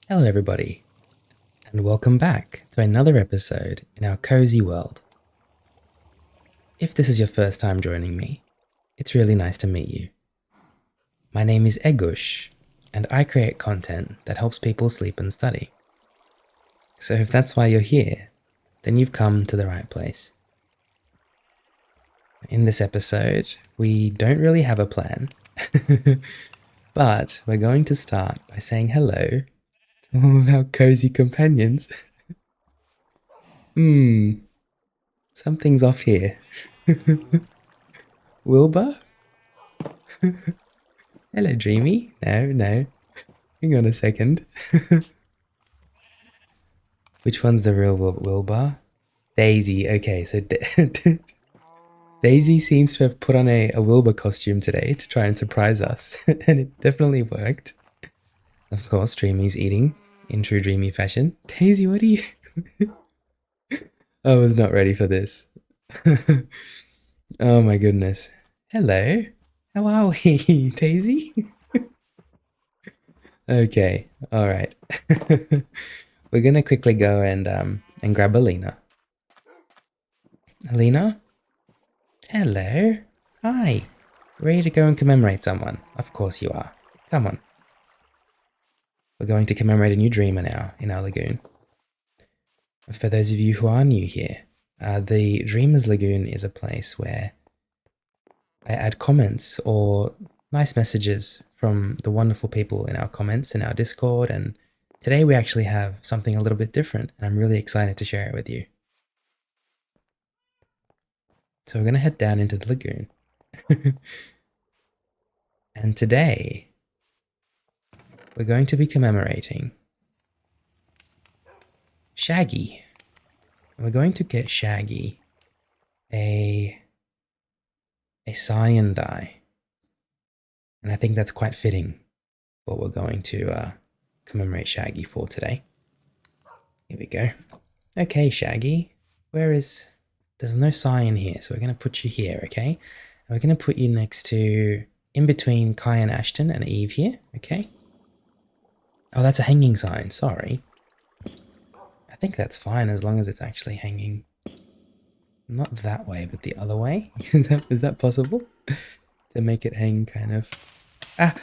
Hello, everybody, and welcome back to another episode in our cozy world. If this is your first time joining me, it's really nice to meet you. My name is Egush, and I create content that helps people sleep and study. So if that's why you're here, then you've come to the right place. In this episode, we don't really have a plan, but we're going to start by saying hello to all of our cozy companions. Something's off here. Wilbur? Hello, Dreamy. No. Hang on a second. Which one's the real Wilbur? Daisy. Okay, so Daisy seems to have put on a Wilbur costume today to try and surprise us, and it definitely worked. Of course, Dreamy's eating in true Dreamy fashion. Daisy, what are you? I was not ready for this. Oh my goodness. Hello. How are we, Daisy? Okay, alright. We're gonna quickly go and grab Alina. Alina? Hello. Hi. Ready to go and commemorate someone? Of course you are. Come on. We're going to commemorate a new dreamer now in our lagoon. For those of you who are new here, the Dreamer's Lagoon is a place where I add comments or nice messages from the wonderful people in our comments in our Discord, and today we actually have something a little bit different, and I'm really excited to share it with you. So we're going to head down into the lagoon. And today, we're going to be commemorating Shaggy. And we're going to get Shaggy a cyan dye. And I think that's quite fitting what we're going to commemorate Shaggy for today. Here we go. Okay, Shaggy, there's no cyan here, so we're going to put you here, okay? And we're going to put you next to, in between Kai and Ashton and Eve here, okay? Oh, that's a hanging sign, sorry. I think that's fine as long as it's actually hanging not that way, but the other way. Is that possible? To make it hang kind of... Ah!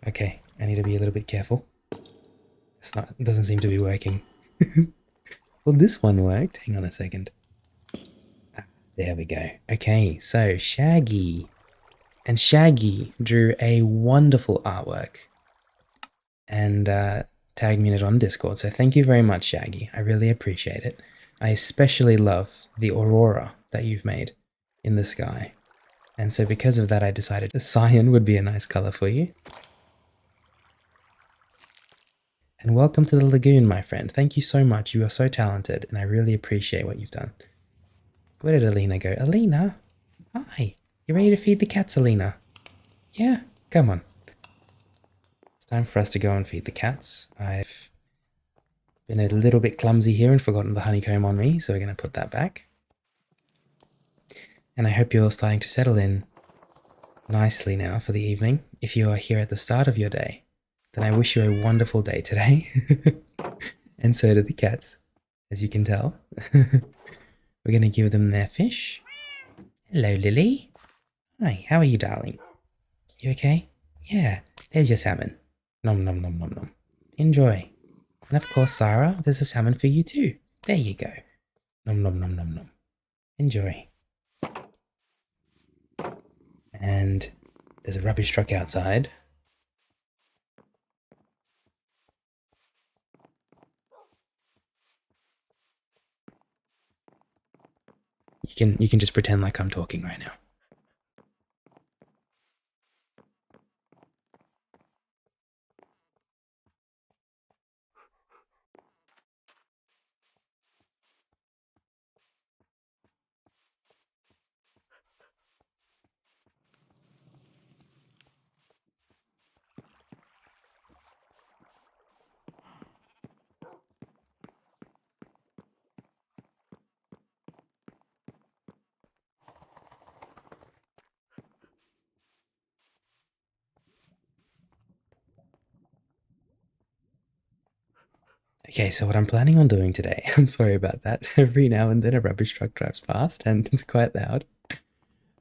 Okay, I need to be a little bit careful. It doesn't seem to be working. Well, this one worked. Hang on a second. Ah, there we go. Okay, so Shaggy. And Shaggy drew a wonderful artwork and tagged me in it on Discord. So thank you very much, Shaggy. I really appreciate it. I especially love the aurora that you've made in the sky. And so because of that, I decided cyan would be a nice color for you. And welcome to the lagoon, my friend. Thank you so much. You are so talented, and I really appreciate what you've done. Where did Alina go? Alina? Hi. You ready to feed the cats, Alina? Yeah? Come on. It's time for us to go and feed the cats. I've been a little bit clumsy here and forgotten the honeycomb on me, so we're going to put that back. And I hope you're starting to settle in nicely now for the evening. If you are here at the start of your day, then I wish you a wonderful day today. And so do the cats, as you can tell. We're going to give them their fish. Hello, Lily. Hi, how are you, darling? You okay? Yeah, there's your salmon. Nom nom nom nom nom. Enjoy. And of course, Zara, there's a salmon for you too. There you go. Nom nom nom nom nom. Enjoy. And there's a rubbish truck outside. You can just pretend like I'm talking right now. Okay, so what I'm planning on doing today, I'm sorry about that. Every now and then a rubbish truck drives past and it's quite loud.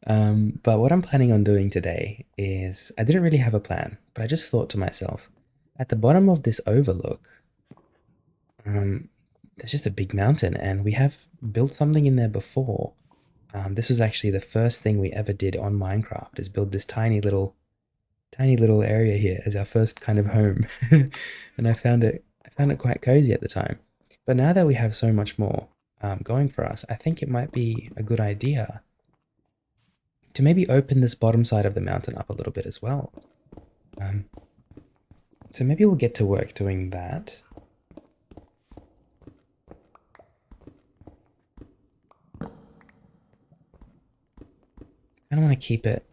But what I'm planning on doing today is I didn't really have a plan, but I just thought to myself, at the bottom of this overlook, um, there's just a big mountain, and we have built something in there before. This was actually the first thing we ever did on Minecraft, is build this tiny little area here as our first kind of home. And I found it quite cozy at the time. But now that we have so much more going for us, I think it might be a good idea to maybe open this bottom side of the mountain up a little bit as well. Um, so maybe we'll get to work doing that. I don't want to keep it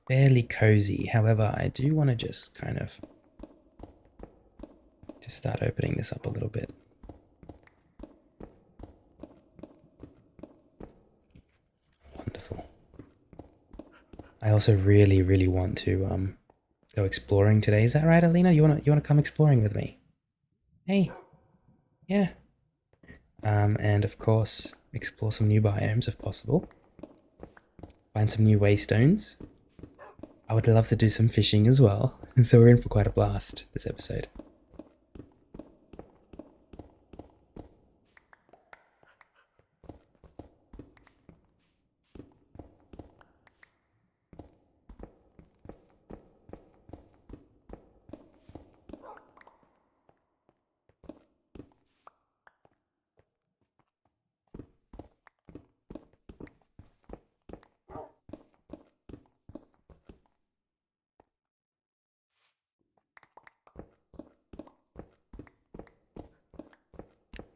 fairly cozy. However, I do want to just kind of just start opening this up a little bit. Wonderful. I also really, really want to go exploring today. Is that right, Alina? You wanna come exploring with me? Hey, yeah. And of course, explore some new biomes if possible. Find some new waystones. I would love to do some fishing as well. So we're in for quite a blast this episode.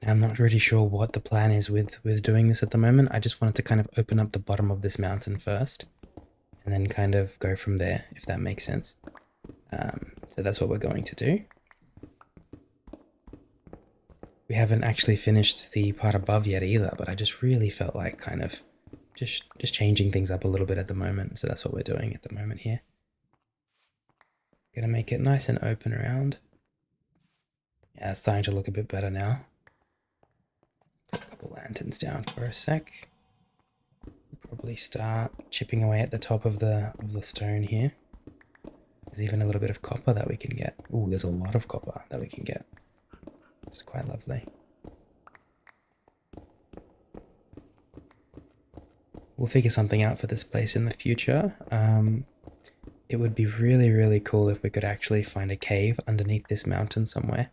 Now, I'm not really sure what the plan is with doing this at the moment. I just wanted to kind of open up the bottom of this mountain first, and then kind of go from there, if that makes sense. So that's what we're going to do. We haven't actually finished the part above yet either, but I just really felt like kind of just changing things up a little bit at the moment. So that's what we're doing at the moment here. Gonna make it nice and open around. Yeah, it's starting to look a bit better now. Put a couple lanterns down for a sec. Probably start chipping away at the top of the stone here. There's even a little bit of copper that we can get. Ooh, there's a lot of copper that we can get. It's quite lovely. We'll figure something out for this place in the future. It would be really, really cool if we could actually find a cave underneath this mountain somewhere.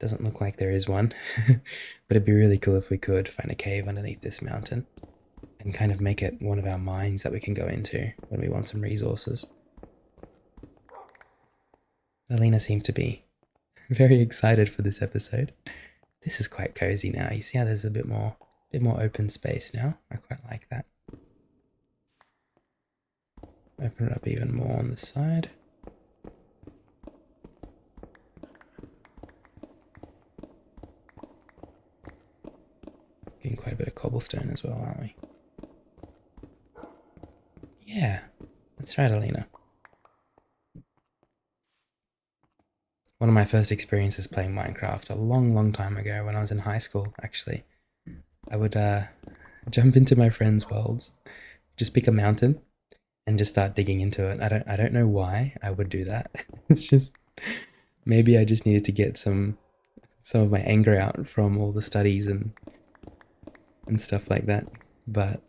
Doesn't look like there is one, but it'd be really cool if we could find a cave underneath this mountain and kind of make it one of our mines that we can go into when we want some resources. Alina seems to be very excited for this episode. This is quite cozy now. You see how there's a bit more open space now? I quite like that. Open it up even more on the side. Getting quite a bit of cobblestone as well, aren't we? Yeah, that's right, Alina. One of my first experiences playing Minecraft a long, long time ago when I was in high school, actually. I would jump into my friends' worlds, just pick a mountain, and just start digging into it. I don't know why I would do that. It's just maybe I just needed to get some of my anger out from all the studies and stuff like that. But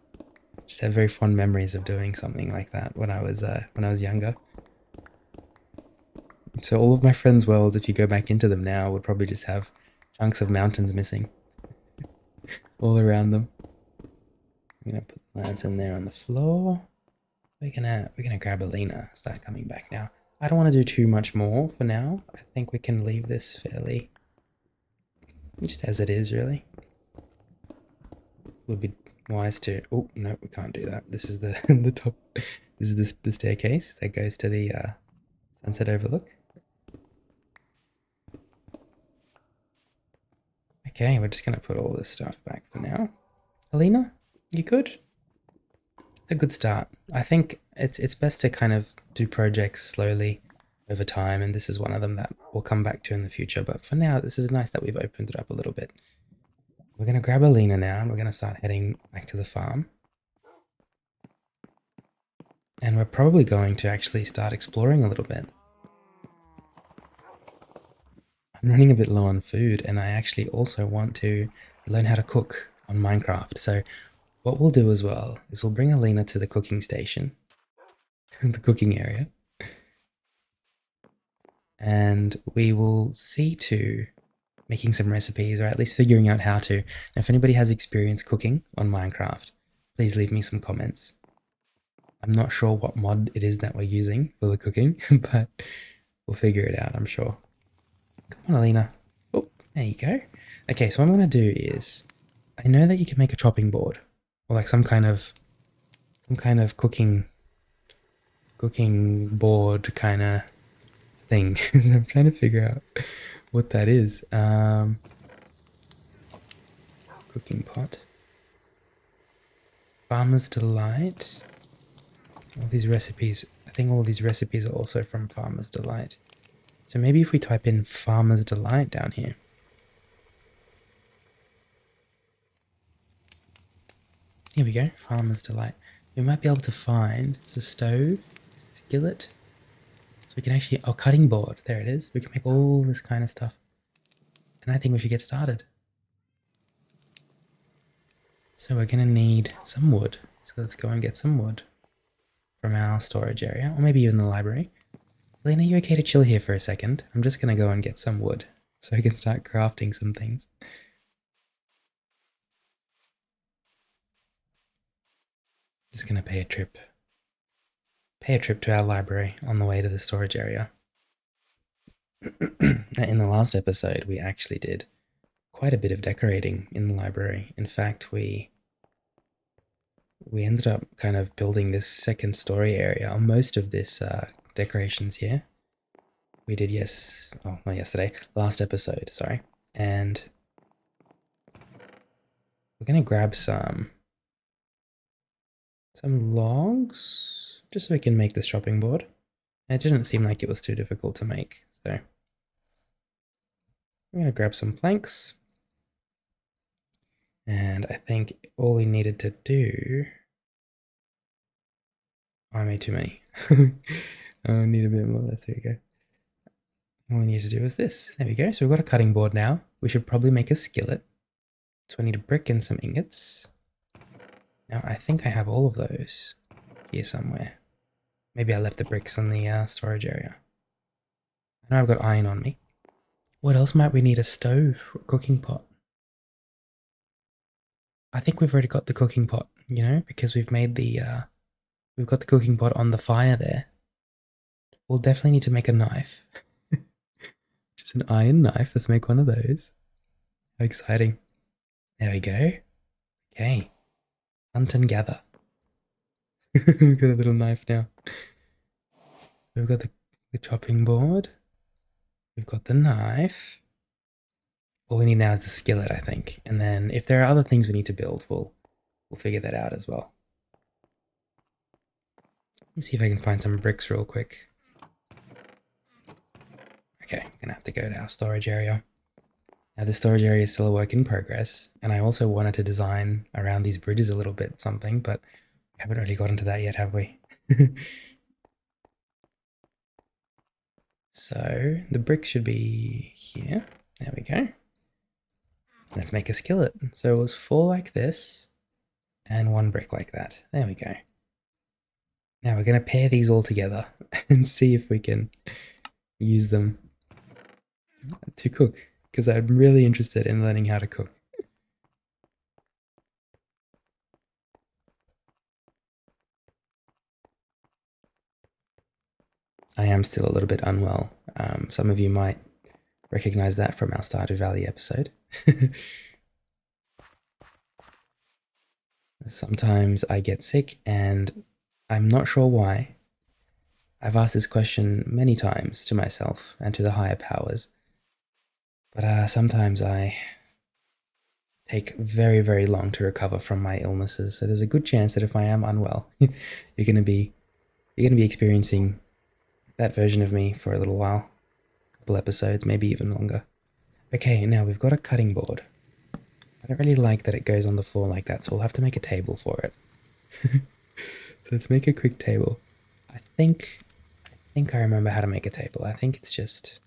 just have very fond memories of doing something like that when I was younger. So all of my friends' worlds, if you go back into them now, would probably just have chunks of mountains missing all around them. I'm gonna put the lantern there on the floor. We're gonna grab Alina, start coming back now. I don't want to do too much more for now. I think we can leave this fairly just as it is, really. Would be wise to. Oh no, we can't do that. This is the the top. This is the staircase that goes to the sunset overlook. Okay, we're just gonna put all this stuff back for now. Alina, you good? It's a good start. I think it's best to kind of do projects slowly over time, and this is one of them that we'll come back to in the future. But for now, this is nice that we've opened it up a little bit. We're going to grab Alina now, and we're going to start heading back to the farm. And we're probably going to actually start exploring a little bit. I'm running a bit low on food, and I actually also want to learn how to cook on Minecraft. So what we'll do as well is we'll bring Alina to the cooking station, the cooking area, and we will see to making some recipes, or at least figuring out how to. Now, if anybody has experience cooking on Minecraft, please leave me some comments. I'm not sure what mod it is that we're using for the cooking, but we'll figure it out, I'm sure. Come on, Alina. Oh, there you go. Okay, so what I'm going to do is, I know that you can make a chopping board, or like some kind of cooking board kind of thing. So I'm trying to figure out what that is. Cooking pot. Farmer's Delight. All these recipes, I think all these recipes are also from Farmer's Delight. So maybe if we type in Farmer's Delight down here. Here we go, Farmer's Delight. We might be able to find, it's a stove, skillet. So we can actually, oh, cutting board, there it is. We can make all this kind of stuff. And I think we should get started. So we're gonna need some wood. So let's go and get some wood from our storage area, or maybe even the library. Lena, are you okay to chill here for a second? I'm just gonna go and get some wood so I can start crafting some things. Just gonna pay a trip to our library on the way to the storage area. In the last episode, we actually did quite a bit of decorating in the library. In fact, we ended up kind of building this second story area on most of this decorations here. We did, not yesterday, last episode, sorry. And we're gonna grab some logs, just so we can make this chopping board. And it didn't seem like it was too difficult to make, so I'm gonna grab some planks. And I think all we needed to do... Oh, I made too many. I need a bit more. There we go. All we need to do is this. There we go. So we've got a cutting board now. We should probably make a skillet. So we need a brick and some ingots. Now, I think I have all of those here somewhere. Maybe I left the bricks in the storage area. I know I've got iron on me. What else might we need? A stove or a cooking pot? I think we've already got the cooking pot, you know, because we've made the, we've got the cooking pot on the fire there. We'll definitely need to make a knife. Just an iron knife. Let's make one of those. How exciting. There we go. Okay. Hunt and gather. We've got a little knife now. We've got the chopping board. We've got the knife. All we need now is the skillet, I think. And then if there are other things we need to build, we'll figure that out as well. Let me see if I can find some bricks real quick. Okay, I'm gonna have to go to our storage area. Now the storage area is still a work in progress, and I also wanted to design around these bridges a little bit something, but we haven't really gotten to that yet, have we? So the brick should be here. There we go. Let's make a skillet. So it was 4 like this, and 1 brick like that. There we go. Now we're going to pair these all together and see if we can use them to cook, because I'm really interested in learning how to cook. I am still a little bit unwell. Some of you might recognize that from our Stardew Valley episode. Sometimes I get sick and I'm not sure why. I've asked this question many times to myself and to the higher powers, but sometimes I take very, very long to recover from my illnesses. So there's a good chance that if I am unwell, you're going to be experiencing that version of me for a little while. A couple episodes, maybe even longer. Okay, now we've got a cutting board. I don't really like that it goes on the floor like that, so we'll have to make a table for it. So let's make a quick table. I think I remember how to make a table. I think it's just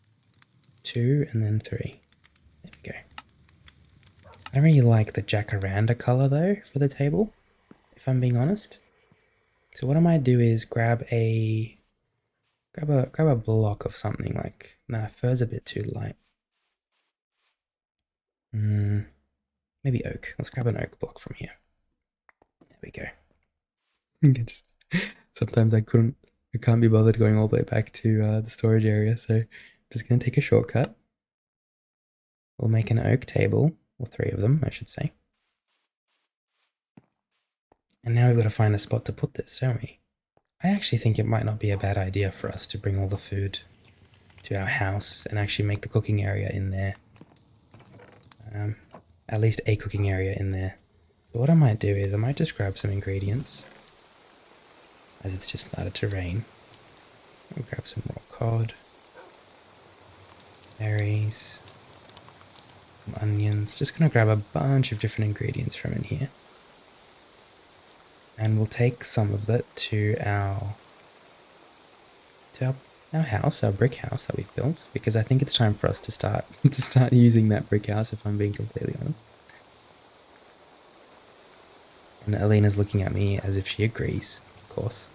2 and then 3. There we go. I don't really like the jacaranda color though for the table, if I'm being honest. So what I might do is grab a block of something like, nah, fur's a bit too light. Maybe oak. Let's grab an oak block from here. There we go. Sometimes I can't be bothered going all the way back to the storage area, so I'm just gonna take a shortcut. We'll make an oak table, or 3 of them, I should say. And now we've got to find a spot to put this, don't we? I actually think it might not be a bad idea for us to bring all the food to our house and actually make the cooking area in there. At least a cooking area in there. So what I might do is I might just grab some ingredients, as it's just started to rain. I'll grab some raw cod, berries, some onions. Just gonna grab a bunch of different ingredients from in here. And we'll take some of that to our house, our brick house that we've built, because I think it's time for us to start using that brick house, if I'm being completely honest. And Alina's looking at me as if she agrees, of course.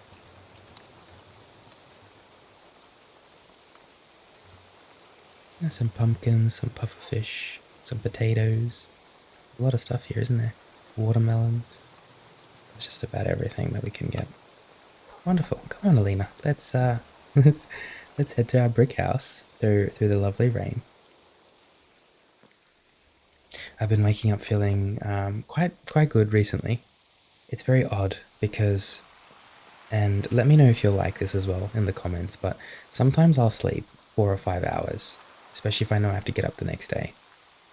Some pumpkins, some pufferfish, some potatoes. A lot of stuff here, isn't there? Watermelons. It's just about everything that we can get. Wonderful. Come on, Alina. Let's head to our brick house through the lovely rain. I've been waking up feeling quite good recently. It's very odd because, and let me know if you're like this as well in the comments, but sometimes I'll sleep 4 or 5 hours, especially if I know I have to get up the next day,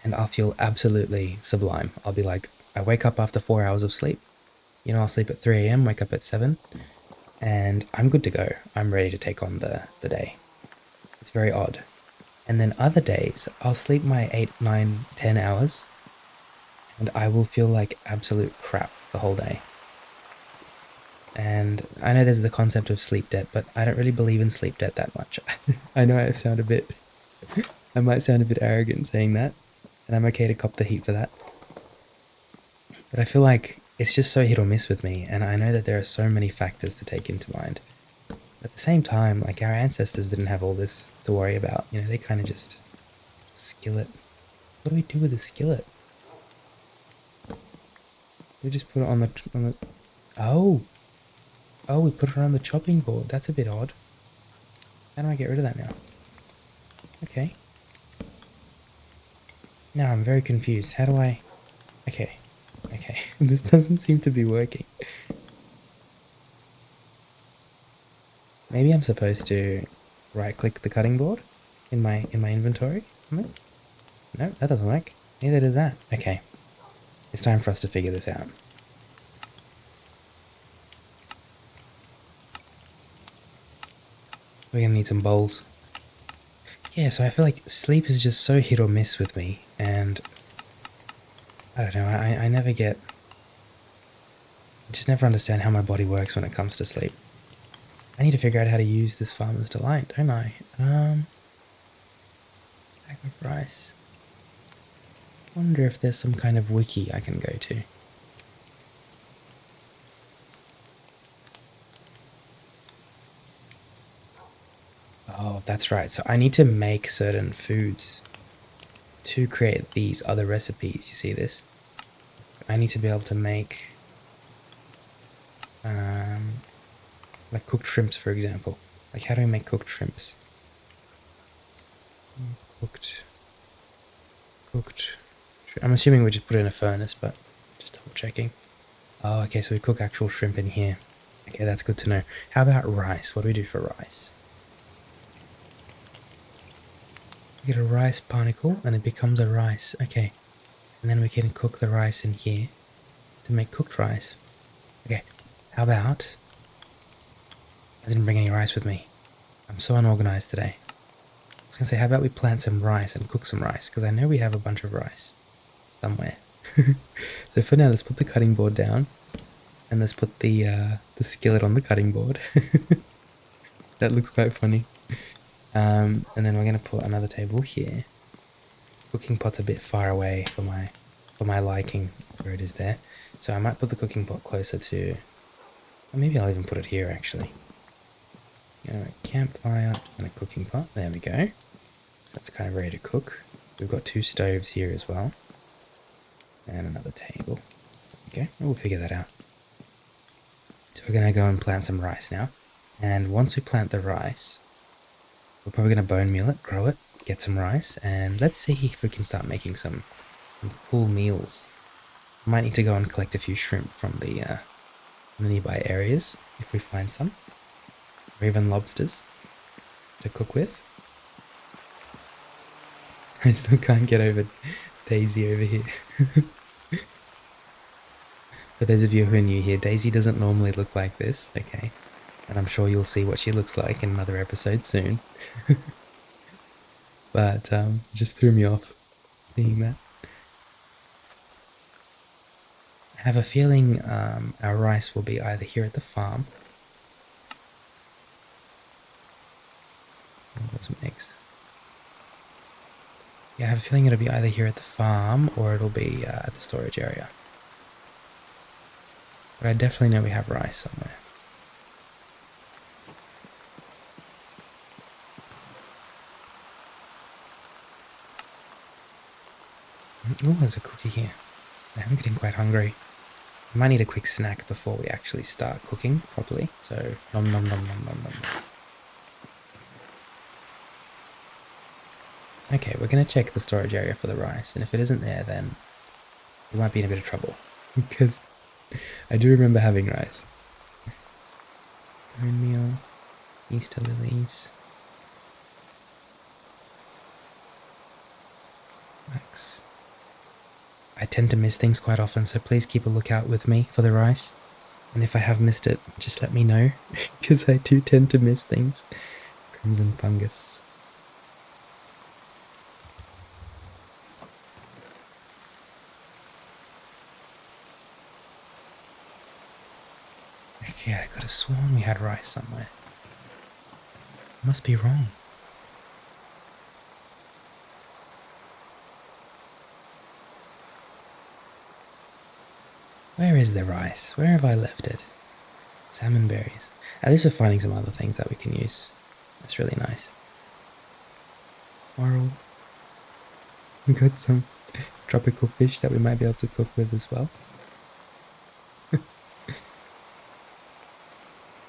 and I'll feel absolutely sublime. I'll be like, I wake up after 4 hours of sleep. You know, I'll sleep at 3 a.m., wake up at 7, and I'm good to go. I'm ready to take on the day. It's very odd. And then other days, I'll sleep my 8, 9, 10 hours, and I will feel like absolute crap the whole day. And I know there's the concept of sleep debt, but I don't really believe in sleep debt that much. I know I might sound a bit arrogant saying that, and I'm okay to cop the heat for that. But I feel like it's just so hit or miss with me, and I know that there are so many factors to take into mind. At the same time, like, our ancestors didn't have all this to worry about. You know, they kind of just... Skillet. What do we do with the skillet? We just put it on the... Oh! Oh, we put it on the chopping board. That's a bit odd. How do I get rid of that now? Okay. Now I'm very confused. How do I... Okay. Okay. This doesn't seem to be working. Maybe I'm supposed to right-click the cutting board in my inventory? No, that doesn't work. Neither does that. Okay. It's time for us to figure this out. We're gonna need some bowls. Yeah, so I feel like sleep is just so hit or miss with me, and I don't know, I never get... I just never understand how my body works when it comes to sleep. I need to figure out how to use this Farmer's Delight, don't I? Bag of rice. Wonder if there's some kind of wiki I can go to. Oh, that's right. So I need to make certain foods to create these other recipes. You see this? I need to be able to make like cooked shrimps, for example. Like, how do we make cooked shrimps? Cooked. I'm assuming we just put it in a furnace, but just double checking. Oh, okay, so we cook actual shrimp in here. Okay, that's good to know. How about rice? What do we do for rice? We get a rice particle and it becomes a rice. Okay, and then we can cook the rice in here to make cooked rice. Okay, how about... I didn't bring any rice with me. I'm so unorganized today. I was gonna say, how about we plant some rice and cook some rice? Because I know we have a bunch of rice somewhere. So for now, let's put the cutting board down. And let's put the skillet on the cutting board. That looks quite funny. And then we're gonna put another table here. Cooking pot's a bit far away for my liking, where it is there. So I might put the cooking pot closer to, or maybe I'll even put it here actually. Campfire and a cooking pot. There we go. So that's kind of ready to cook. We've got 2 stoves here as well. And another table. Okay, we'll figure that out. So we're gonna go and plant some rice now. And once we plant the rice, we're probably gonna bone meal it, grow it, get some rice, and let's see if we can start making some cool meals. Might need to go and collect a few shrimp from the nearby areas if we find some, or even lobsters to cook with. I still can't get over Daisy over here. For those of you who are new here, Daisy doesn't normally look like this, okay? And I'm sure you'll see what she looks like in another episode soon. But it just threw me off seeing that. I have a feeling our rice will be either here at the farm. I've got some eggs. Yeah, I have a feeling it'll be either here at the farm or it'll be at the storage area. But I definitely know we have rice somewhere. Oh, there's a cookie here. I'm getting quite hungry. I might need a quick snack before we actually start cooking properly. So, nom nom nom nom nom nom. Okay, we're going to check the storage area for the rice, and if it isn't there, then we might be in a bit of trouble. Because I do remember having rice. Bone meal, Easter lilies. Max. I tend to miss things quite often, so please keep a lookout with me for the rice. And if I have missed it, just let me know, because I do tend to miss things. Crimson fungus. Okay, I could have sworn we had rice somewhere. Must be wrong. Where is the rice? Where have I left it? Salmon berries. At least we're finding some other things that we can use. That's really nice. Coral. We got some tropical fish that we might be able to cook with as well.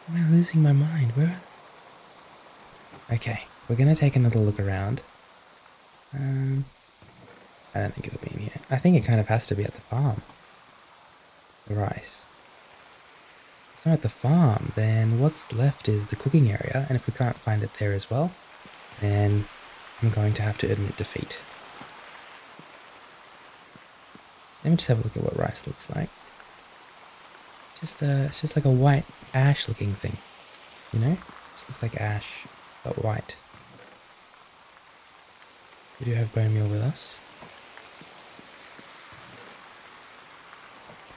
Am I losing my mind? Where are they? Okay, we're gonna take another look around. I don't think it'll be in here. I think it kind of has to be at the farm. The rice. It's not at the farm, then what's left is the cooking area, and if we can't find it there as well, then I'm going to have to admit defeat. Let me just have a look at what rice looks like. It's just like a white ash looking thing, you know? It just looks like ash, but white. We do have bone meal with us.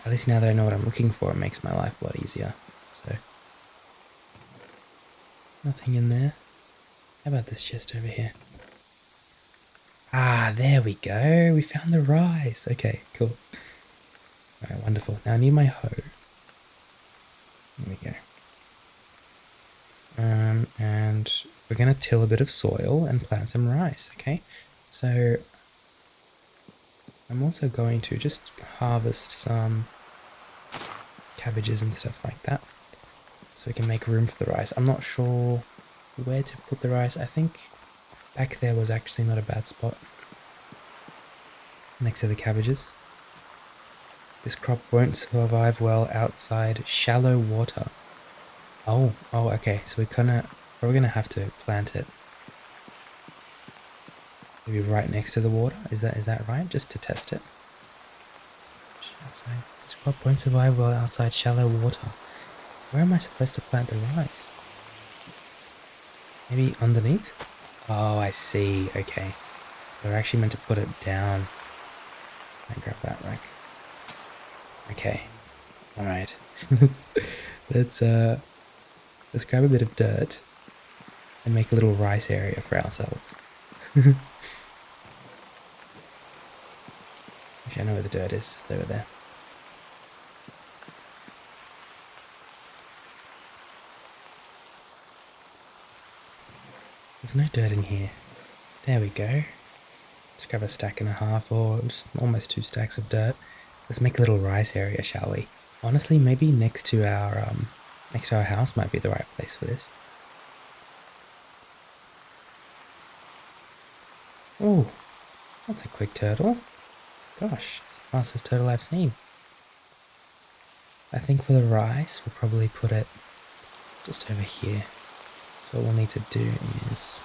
At least now that I know what I'm looking for, it makes my life a lot easier. So, nothing in there. How about this chest over here? Ah, there we go. We found the rice. Okay, cool. Alright, wonderful. Now I need my hoe. There we go. And we're going to till a bit of soil and plant some rice, okay? So, I'm also going to just harvest some cabbages and stuff like that, so we can make room for the rice. I'm not sure where to put the rice. I think back there was actually not a bad spot, next to the cabbages. This crop won't survive well outside shallow water. Oh, okay, so we're probably gonna have to plant it maybe right next to the water. Is that right? Just to test it. Outside. This crop won't survive well outside shallow water. Where am I supposed to plant the rice? Maybe underneath? Oh, I see. Okay. We're actually meant to put it down. I grab that rack. Okay. Alright. let's let's grab a bit of dirt and make a little rice area for ourselves. Actually, I know where the dirt is. It's over there. There's no dirt in here. There we go. Just grab a stack and a half or just almost 2 stacks of dirt. Let's make a little rice area, shall we? Honestly, maybe next to our house might be the right place for this. Oh, that's a quick turtle. Gosh, it's the fastest turtle I've seen. I think for the rice, we'll probably put it just over here. So what we'll need to do is...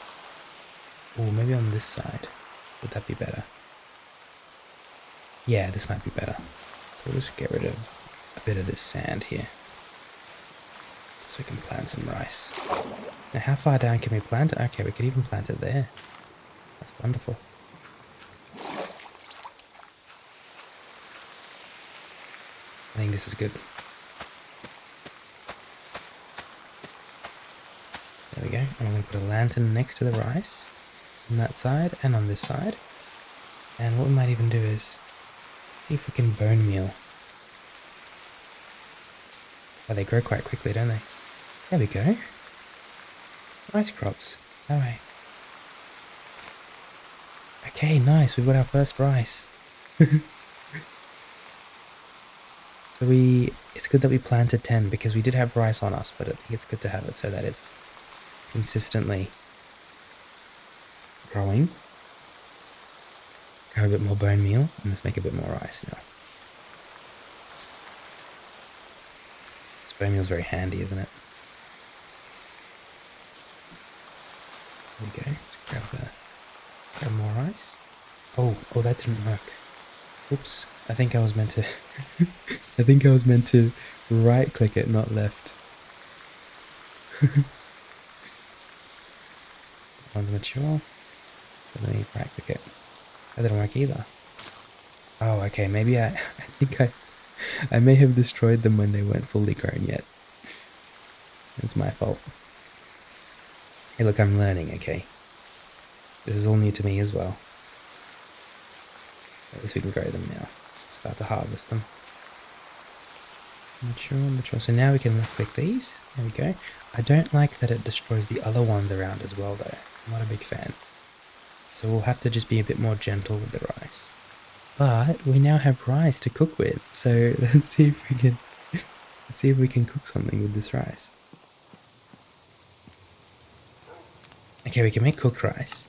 oh, maybe on this side. Would that be better? Yeah, this might be better. So we'll just get rid of a bit of this sand here. So we can plant some rice. Now how far down can we plant it? Okay, we could even plant it there. That's wonderful. I think this is good. There we go. And I'm going to put a lantern next to the rice on that side and on this side. And what we might even do is see if we can bone meal. Oh, they grow quite quickly, don't they? There we go. Rice crops. Alright. Okay, nice. We've got our first rice. So it's good that we planted 10 because we did have rice on us, but I think it's good to have it so that it's consistently growing. Grab a bit more bone meal and let's make a bit more rice now. This bone meal is very handy, isn't it? There we go. Let's grab more rice. Oh, that didn't work. Oops. I think I was meant to I think I was meant to right click it, not left. One's mature. So let me right click it. That didn't work either. Oh, okay, maybe I think I may have destroyed them when they weren't fully grown yet. It's my fault. Hey look, I'm learning, okay? This is all new to me as well. At least we can grow them now. Start to harvest them. Mature. So now we can left click these. There we go. I don't like that it destroys the other ones around as well though. I'm not a big fan. So we'll have to just be a bit more gentle with the rice. But we now have rice to cook with. So let's see if we can cook something with this rice. Okay, we can make cooked rice.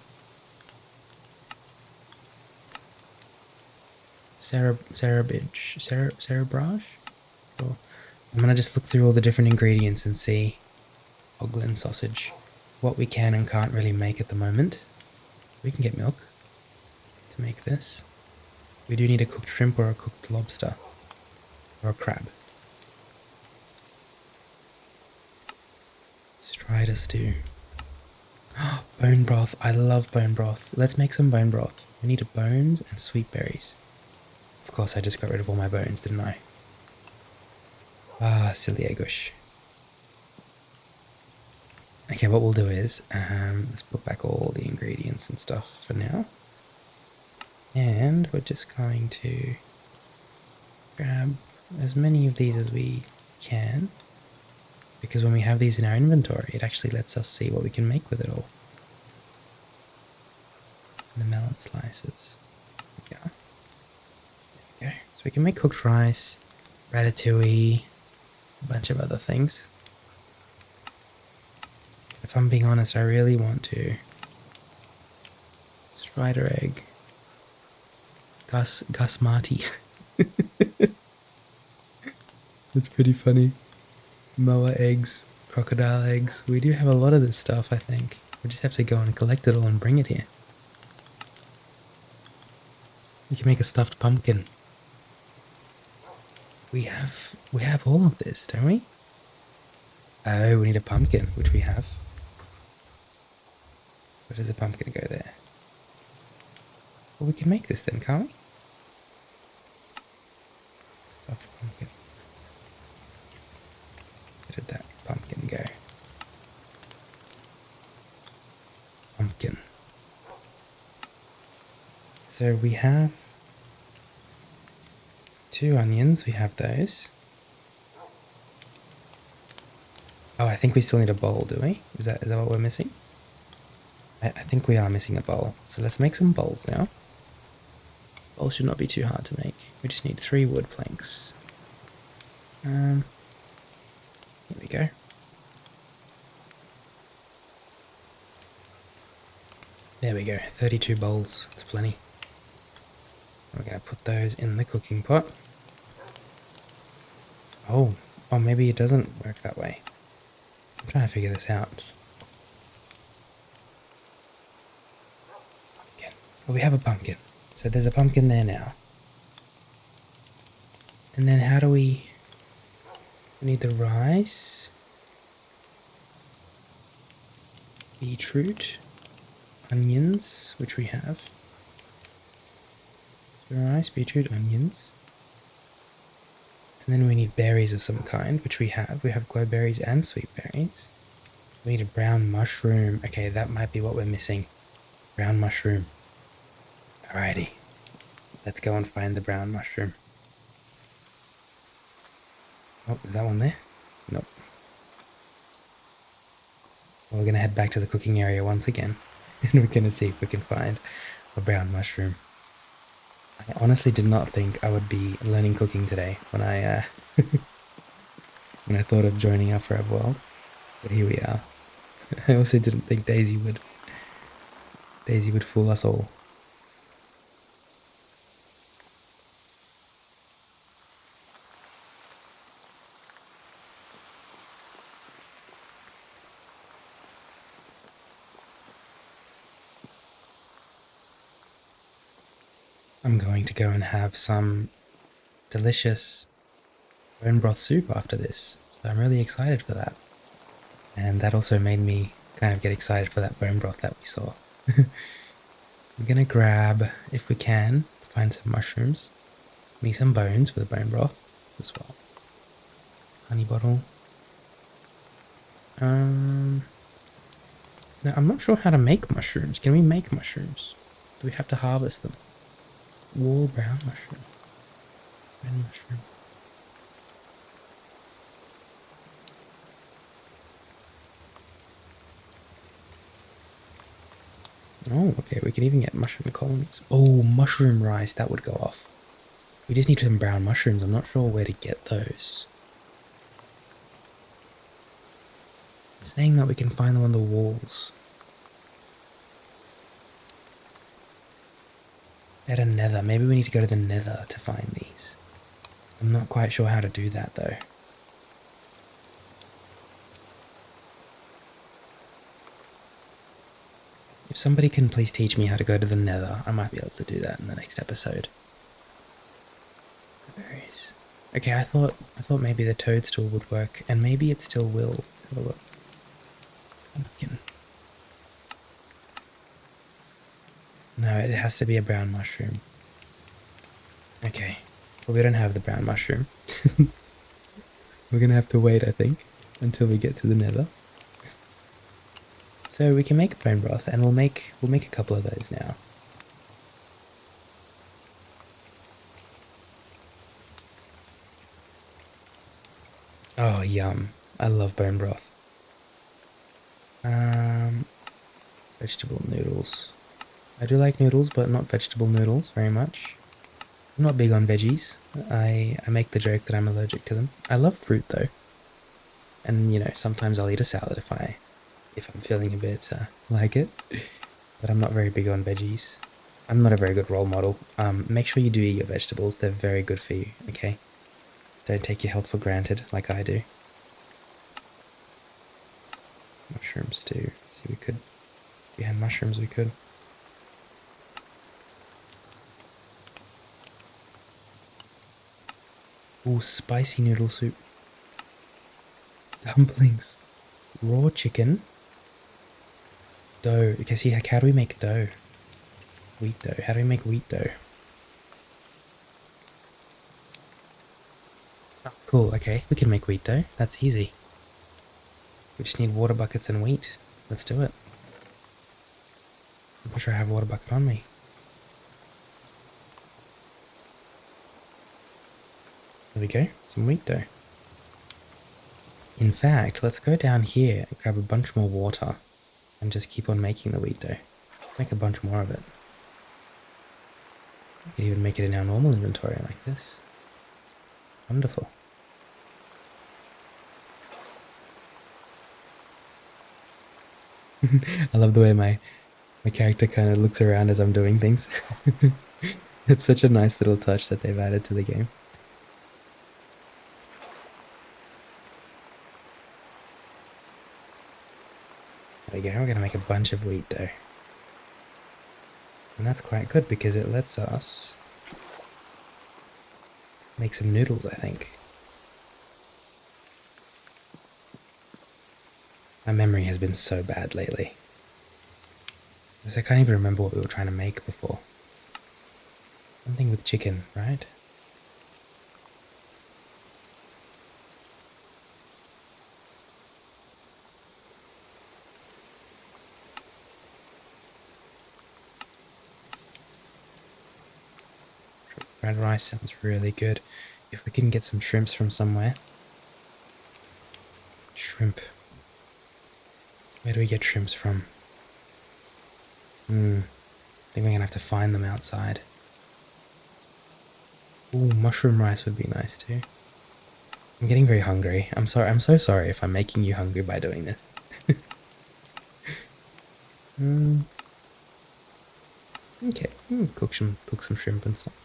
Sarah Braj? Sure. I'm gonna just look through all the different ingredients and see Oglin sausage, what we can and can't really make at the moment. We can get milk to make this. We do need a cooked shrimp or a cooked lobster or a crab. Strider stew. Bone broth. I love bone broth. Let's make some bone broth. We need bones and sweet berries. Of course, I just got rid of all my bones, didn't I? Ah, silly Egush. Okay, what we'll do is, let's put back all the ingredients and stuff for now. And we're just going to grab as many of these as we can. Because when we have these in our inventory, it actually lets us see what we can make with it all. And the melon slices. Yeah. There we go. So we can make cooked rice, ratatouille, a bunch of other things. If I'm being honest, I really want to. Strider egg. Gus Marty. That's pretty funny. Moa eggs, crocodile eggs. We do have a lot of this stuff, I think. We just have to go and collect it all and bring it here. We can make a stuffed pumpkin. We have all of this, don't we? Oh, we need a pumpkin, which we have. Where does the pumpkin go there? Well, we can make this then, can't we? Stuffed pumpkin. Where did that pumpkin go? Pumpkin. So we have 2 onions. We have those. Oh, I think we still need a bowl, do we? Is that what we're missing? I think we are missing a bowl. So let's make some bowls now. Bowls should not be too hard to make. We just need 3 wood planks. Here we go. There we go, 32 bowls, that's plenty. We're gonna put those in the cooking pot. Oh, maybe it doesn't work that way. I'm trying to figure this out. Pumpkin. Well, we have a pumpkin. So there's a pumpkin there now. And then how do we need the rice, beetroot, onions, which we have. So rice, beetroot, onions. And then we need berries of some kind, which we have. We have glowberries and sweet berries. We need a brown mushroom. Okay, that might be what we're missing. Brown mushroom. Alrighty. Let's go and find the brown mushroom. Oh, is that one there? Nope. Well, we're going to head back to the cooking area once again. And we're going to see if we can find a brown mushroom. I honestly did not think I would be learning cooking today when I when I thought of joining our forever world. But here we are. I also didn't think Daisy would fool us all. I'm going to go and have some delicious bone broth soup after this, so I'm really excited for that. And that also made me kind of get excited for that bone broth that we saw. I'm gonna grab, if we can, find some mushrooms, make some bones for the bone broth as well. Honey bottle. No, I'm not sure how to make mushrooms. Can we make mushrooms? Do we have to harvest them? Wall brown mushroom. Red mushroom. Oh, okay, we can even get mushroom colonies. Oh, mushroom rice, that would go off. We just need some brown mushrooms. I'm not sure where to get those. It's saying that we can find them on the walls. At a nether. Maybe we need to go to the nether to find these. I'm not quite sure how to do that though. If somebody can please teach me how to go to the nether, I might be able to do that in the next episode. Berries. Okay, I thought maybe the toadstool would work, and maybe it still will. Let's have a look. Pumpkin. No, it has to be a brown mushroom. Okay. Well, we don't have the brown mushroom. We're gonna have to wait, I think, until we get to the nether. So we can make bone broth, and we'll make a couple of those now. Oh, yum. I love bone broth. Vegetable noodles. I do like noodles, but not vegetable noodles very much. I'm not big on veggies. I make the joke that I'm allergic to them. I love fruit though. And, you know, sometimes I'll eat a salad if I'm feeling a bit like it. But I'm not very big on veggies. I'm not a very good role model. Make sure you do eat your vegetables. They're very good for you, okay? Don't take your health for granted like I do. Mushrooms too. See, we could... If we had mushrooms, we could. Ooh, spicy noodle soup. Dumplings. Raw chicken. Dough. Okay, see, like, how do we make dough? Wheat dough. How do we make wheat dough? Oh, cool. Okay, we can make wheat dough. That's easy. We just need water buckets and wheat. Let's do it. I'm not sure I have a water bucket on me. There we go. Some wheat dough. In fact, let's go down here and grab a bunch more water and just keep on making the wheat dough. Make a bunch more of it. We could even make it in our normal inventory like this. Wonderful. I love the way my character kind of looks around as I'm doing things. It's such a nice little touch that they've added to the game. There we go, we're going to make a bunch of wheat dough. And that's quite good because it lets us make some noodles, I think. My memory has been so bad lately. Because I can't even remember what we were trying to make before. Something with chicken, right? Fried rice sounds really good. If we can get some shrimps from somewhere. Shrimp. Where do we get shrimps from? I think we're gonna have to find them outside. Ooh, mushroom rice would be nice too. I'm getting very hungry. I'm sorry. I'm so sorry if I'm making you hungry by doing this. Okay, cook some shrimp and stuff.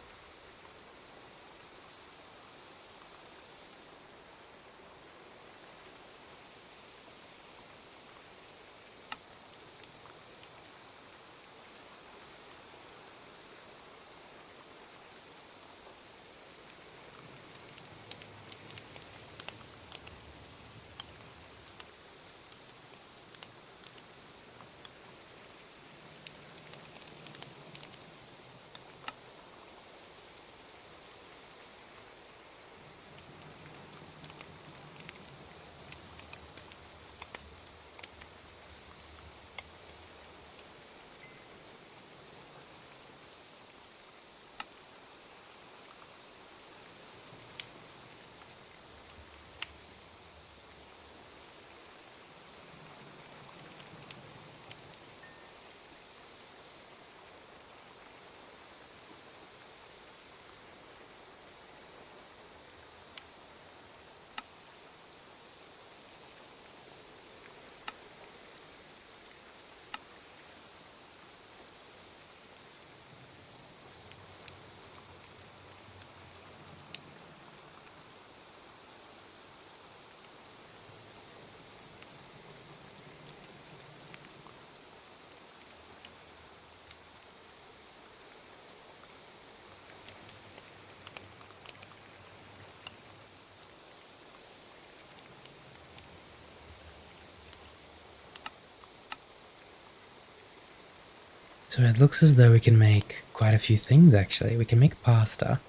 So it looks as though we can make quite a few things actually. We can make pasta.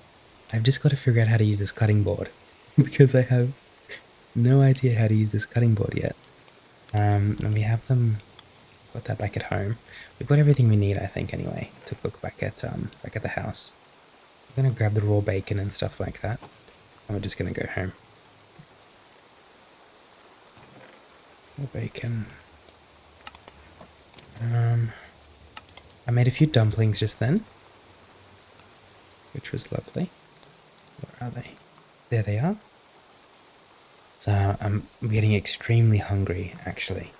I've just got to figure out how to use this cutting board because I have no idea how to use this cutting board yet. And we have them, got that back at home. We've got everything we need, I think, anyway, to cook back at the house. I'm gonna grab the raw bacon and stuff like that, and we're just gonna go home. Raw bacon. I made a few dumplings just then, which was lovely. Where are they? There they are. So I'm getting extremely hungry, actually.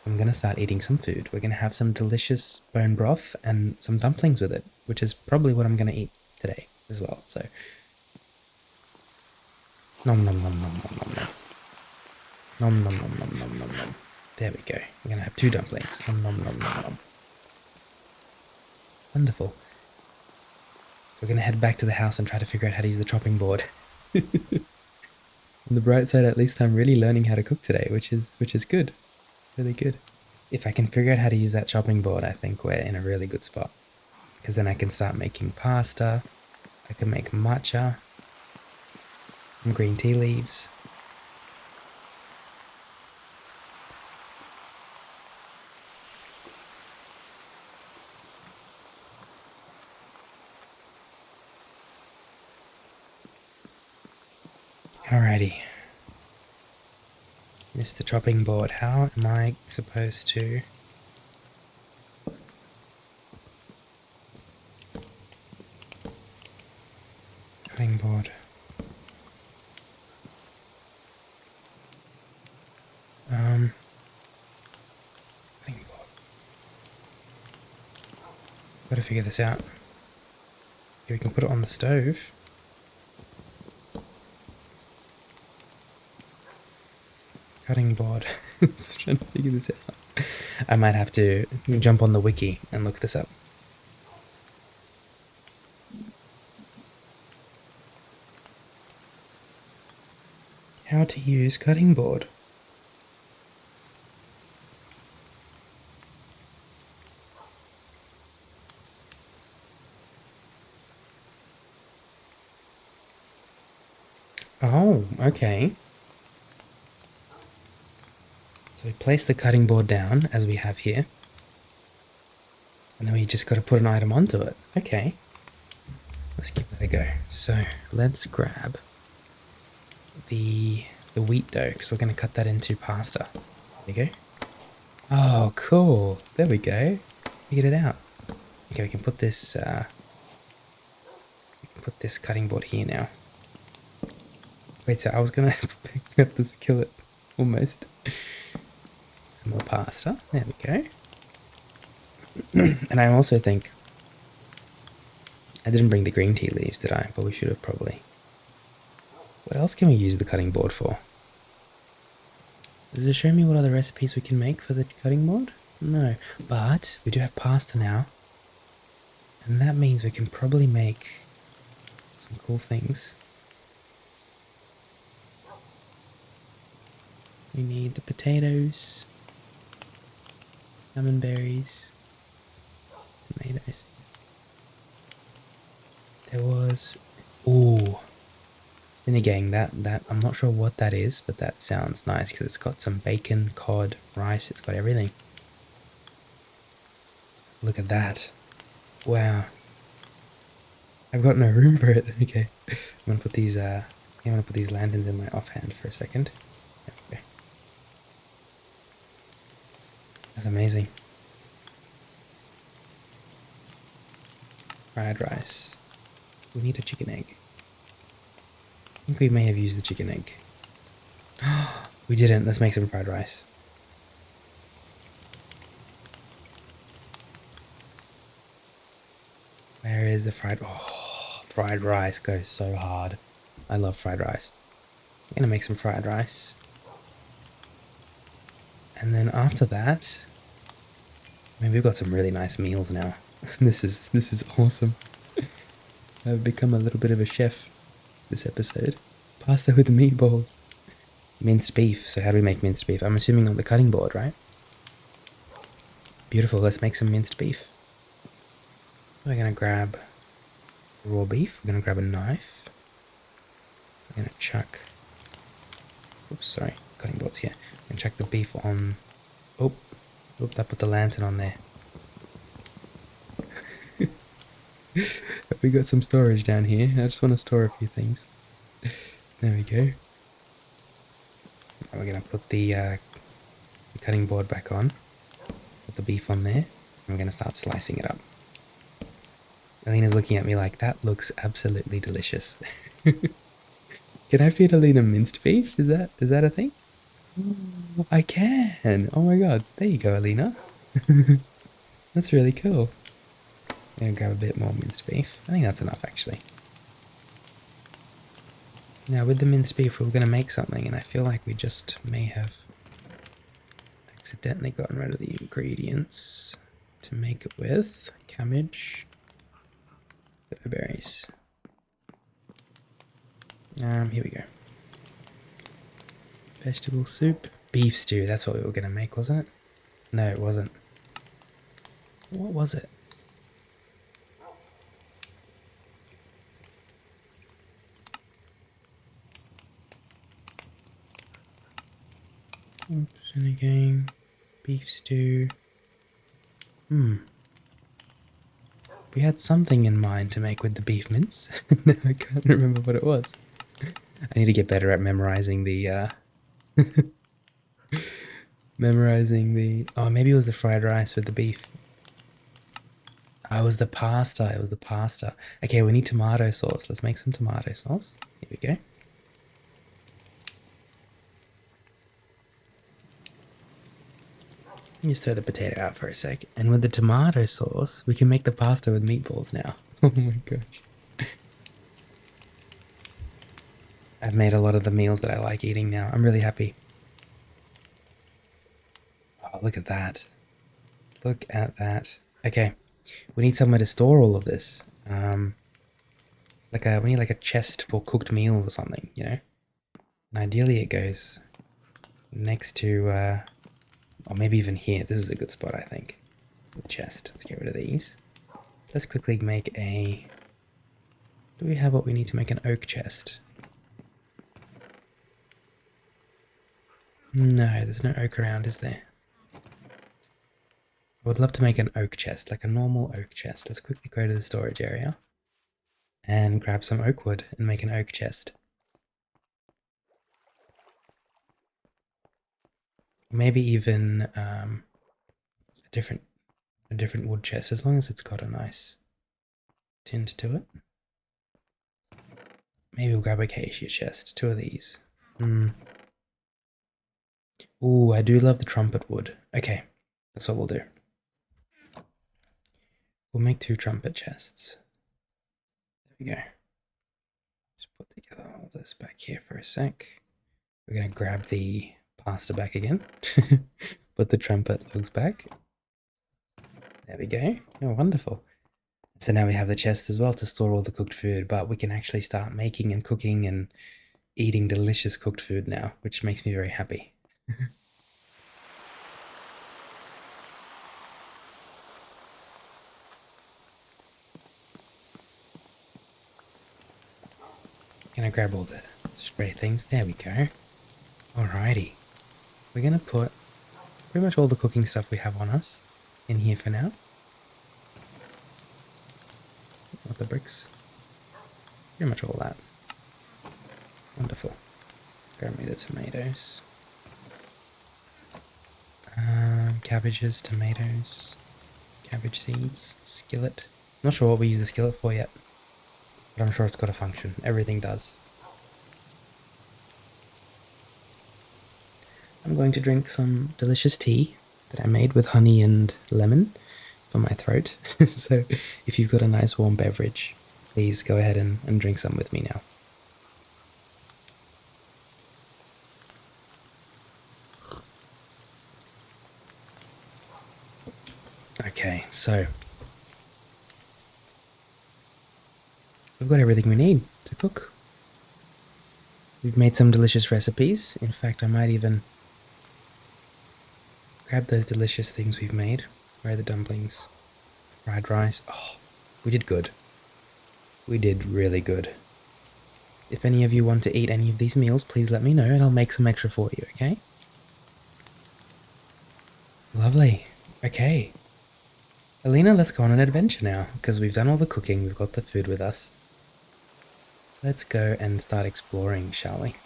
I'm gonna start eating some food. We're gonna have some delicious bone broth and some dumplings with it, which is probably what I'm gonna eat today as well. So, nom nom nom nom nom nom nom. Nom nom nom nom nom nom nom. There we go. We're gonna have 2 dumplings. Nom nom nom nom nom. Wonderful. So we're gonna head back to the house and try to figure out how to use the chopping board. On the bright side, at least I'm really learning how to cook today, which is good. Really good. If I can figure out how to use that chopping board, I think we're in a really good spot. Because then I can start making pasta. I can make matcha from green tea leaves. Alrighty. Mr. Chopping Board, how am I supposed to... Cutting board. Cutting board. Gotta figure this out. Okay, we can put it on the stove. Cutting board. I'm just trying to figure this out. I might have to jump on the wiki and look this up. How to use cutting board. Oh, okay. So we place the cutting board down, as we have here. And then we just got to put an item onto it. Okay. Let's give that a go. So let's grab the wheat dough, because we're going to cut that into pasta. There you go. Oh, cool. There we go. Figured it out. Okay, we can put this cutting board here now. Wait, so I was gonna cut the skillet almost. Some more pasta. There we go. And I also think I didn't bring the green tea leaves, did I? But we should have probably. What else can we use the cutting board for? Does it show me what other recipes we can make for the cutting board? No, but we do have pasta now. And that means we can probably make some cool things. We need the potatoes, lemon berries, tomatoes. There was, ooh, Sinigang, that I'm not sure what that is, but that sounds nice because it's got some bacon, cod, rice, it's got everything. Look at that. Wow. I've got no room for it. Okay. I'm gonna put these lanterns in my offhand for a second. Okay. That's amazing. Fried rice. We need a chicken egg. I think we may have used the chicken egg. We didn't. Let's make some fried rice. Where is the fried... Oh, fried rice goes so hard. I love fried rice. I'm gonna make some fried rice. And then after that... I mean, we've got some really nice meals now. This is awesome. I've become a little bit of a chef this episode. Pasta with meatballs. Minced beef. So how do we make minced beef? I'm assuming on the cutting board, right? Beautiful. Let's make some minced beef. We're going to grab raw beef. We're going to grab a knife. We're going to chuck... Oops, sorry. Cutting board's here. I'm going to chuck the beef on... Oh, I put the lantern on there. We got some storage down here. I just want to store a few things. There we go. Now we're going to put the cutting board back on. Put the beef on there. And we're going to start slicing it up. Alina's looking at me like, that looks absolutely delicious. Can I feed Alina minced beef? Is that a thing? Oh, I can! Oh my god. There you go, Alina. That's really cool. I'm going to grab a bit more minced beef. I think that's enough, actually. Now, with the minced beef, we were going to make something, and I feel like we just may have accidentally gotten rid of the ingredients to make it with. Cabbage, berries. Here we go. Vegetable soup. Beef stew, that's what we were going to make, wasn't it? No, it wasn't. What was it? Oops, and again. Beef stew. We had something in mind to make with the beef mince. No, I can't remember what it was. I need to get better at memorizing the, oh, maybe it was the fried rice with the beef. Oh, it was the pasta. It was the pasta. Okay, we need tomato sauce. Let's make some tomato sauce. Here we go. Just throw the potato out for a sec. And with the tomato sauce, we can make the pasta with meatballs now. Oh my gosh. I've made a lot of the meals that I like eating now. I'm really happy. Oh, look at that. Look at that. Okay, we need somewhere to store all of this. We need like a chest for cooked meals or something, you know? And ideally it goes next to, or maybe even here. This is a good spot, I think. The chest. Let's get rid of these. Let's quickly make a... Do we have what we need to make an oak chest? No, there's no oak around, is there? I would love to make an oak chest, like a normal oak chest. Let's quickly go to the storage area and grab some oak wood and make an oak chest. Maybe even a different wood chest, as long as it's got a nice tint to it. Maybe we'll grab a acacia chest, 2 of these. Ooh, I do love the trumpet wood. Okay, that's what we'll do. We'll make 2 trumpet chests. There we go. Just put together all this back here for a sec. We're going to grab the pasta back again. Put the trumpet logs back. There we go. Oh, wonderful. So now we have the chest as well to store all the cooked food, but we can actually start making and cooking and eating delicious cooked food now, which makes me very happy. Gonna grab all the spray things. There we go. Alrighty. We're gonna put pretty much all the cooking stuff we have on us in here for now. Not the bricks. Pretty much all that. Wonderful. Grab me the tomatoes. Cabbages, tomatoes, cabbage seeds, skillet. Not sure what we use the skillet for yet, but I'm sure it's got a function. Everything does. I'm going to drink some delicious tea that I made with honey and lemon for my throat. So if you've got a nice warm beverage, please go ahead and drink some with me now. Okay, so we've got everything we need to cook. We've made some delicious recipes. In fact, I might even grab those delicious things we've made. Where are the dumplings? Fried rice. Oh, we did good. We did really good. If any of you want to eat any of these meals, please let me know and I'll make some extra for you, okay? Lovely. Okay. Alina, let's go on an adventure now, because we've done all the cooking, we've got the food with us. Let's go and start exploring, shall we?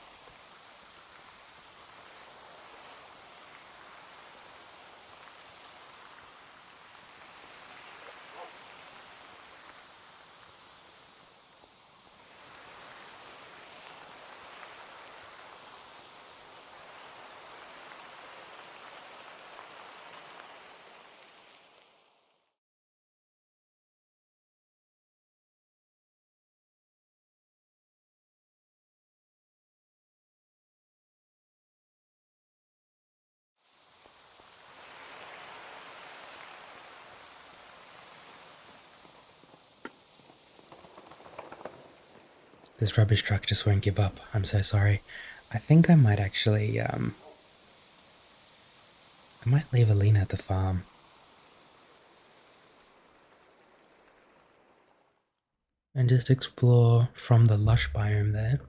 This rubbish truck just won't give up. I'm so sorry. I think I might actually, I might leave Alina at the farm. And just explore from the lush biome there,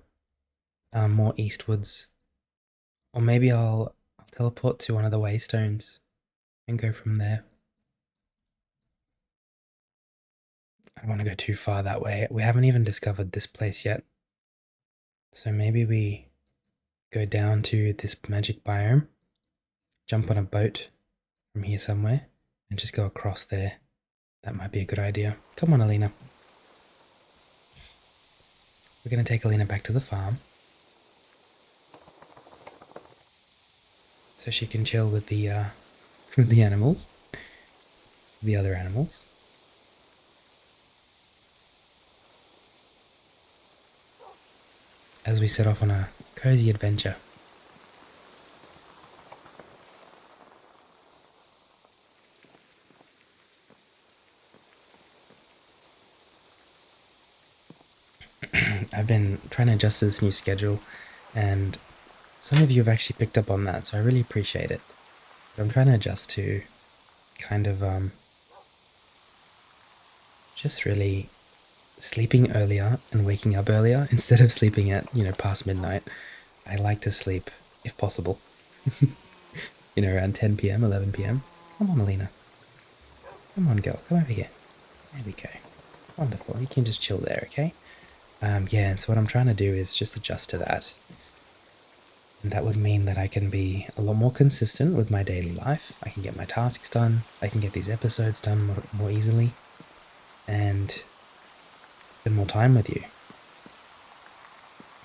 more eastwards. Or maybe I'll teleport to one of the waystones and go from there. I don't want to go too far that way. We haven't even discovered this place yet. So maybe we go down to this magic biome, jump on a boat from here somewhere, and just go across there. That might be a good idea. Come on, Alina. We're going to take Alina back to the farm so she can chill with the with the animals, the other animals. As we set off on a cozy adventure. I've been trying to adjust to this new schedule, and some of you have actually picked up on that, so I really appreciate it. But I'm trying to adjust to kind of just really sleeping earlier and waking up earlier instead of sleeping at, past midnight. I like to sleep, if possible, around 10 p.m., 11 p.m. Come on, Alina. Come on, girl. Come over here. There we go. Wonderful. You can just chill there, okay? Yeah, and so what I'm trying to do is just adjust to that. And that would mean that I can be a lot more consistent with my daily life. I can get my tasks done. I can get these episodes done more easily. And spend more time with you.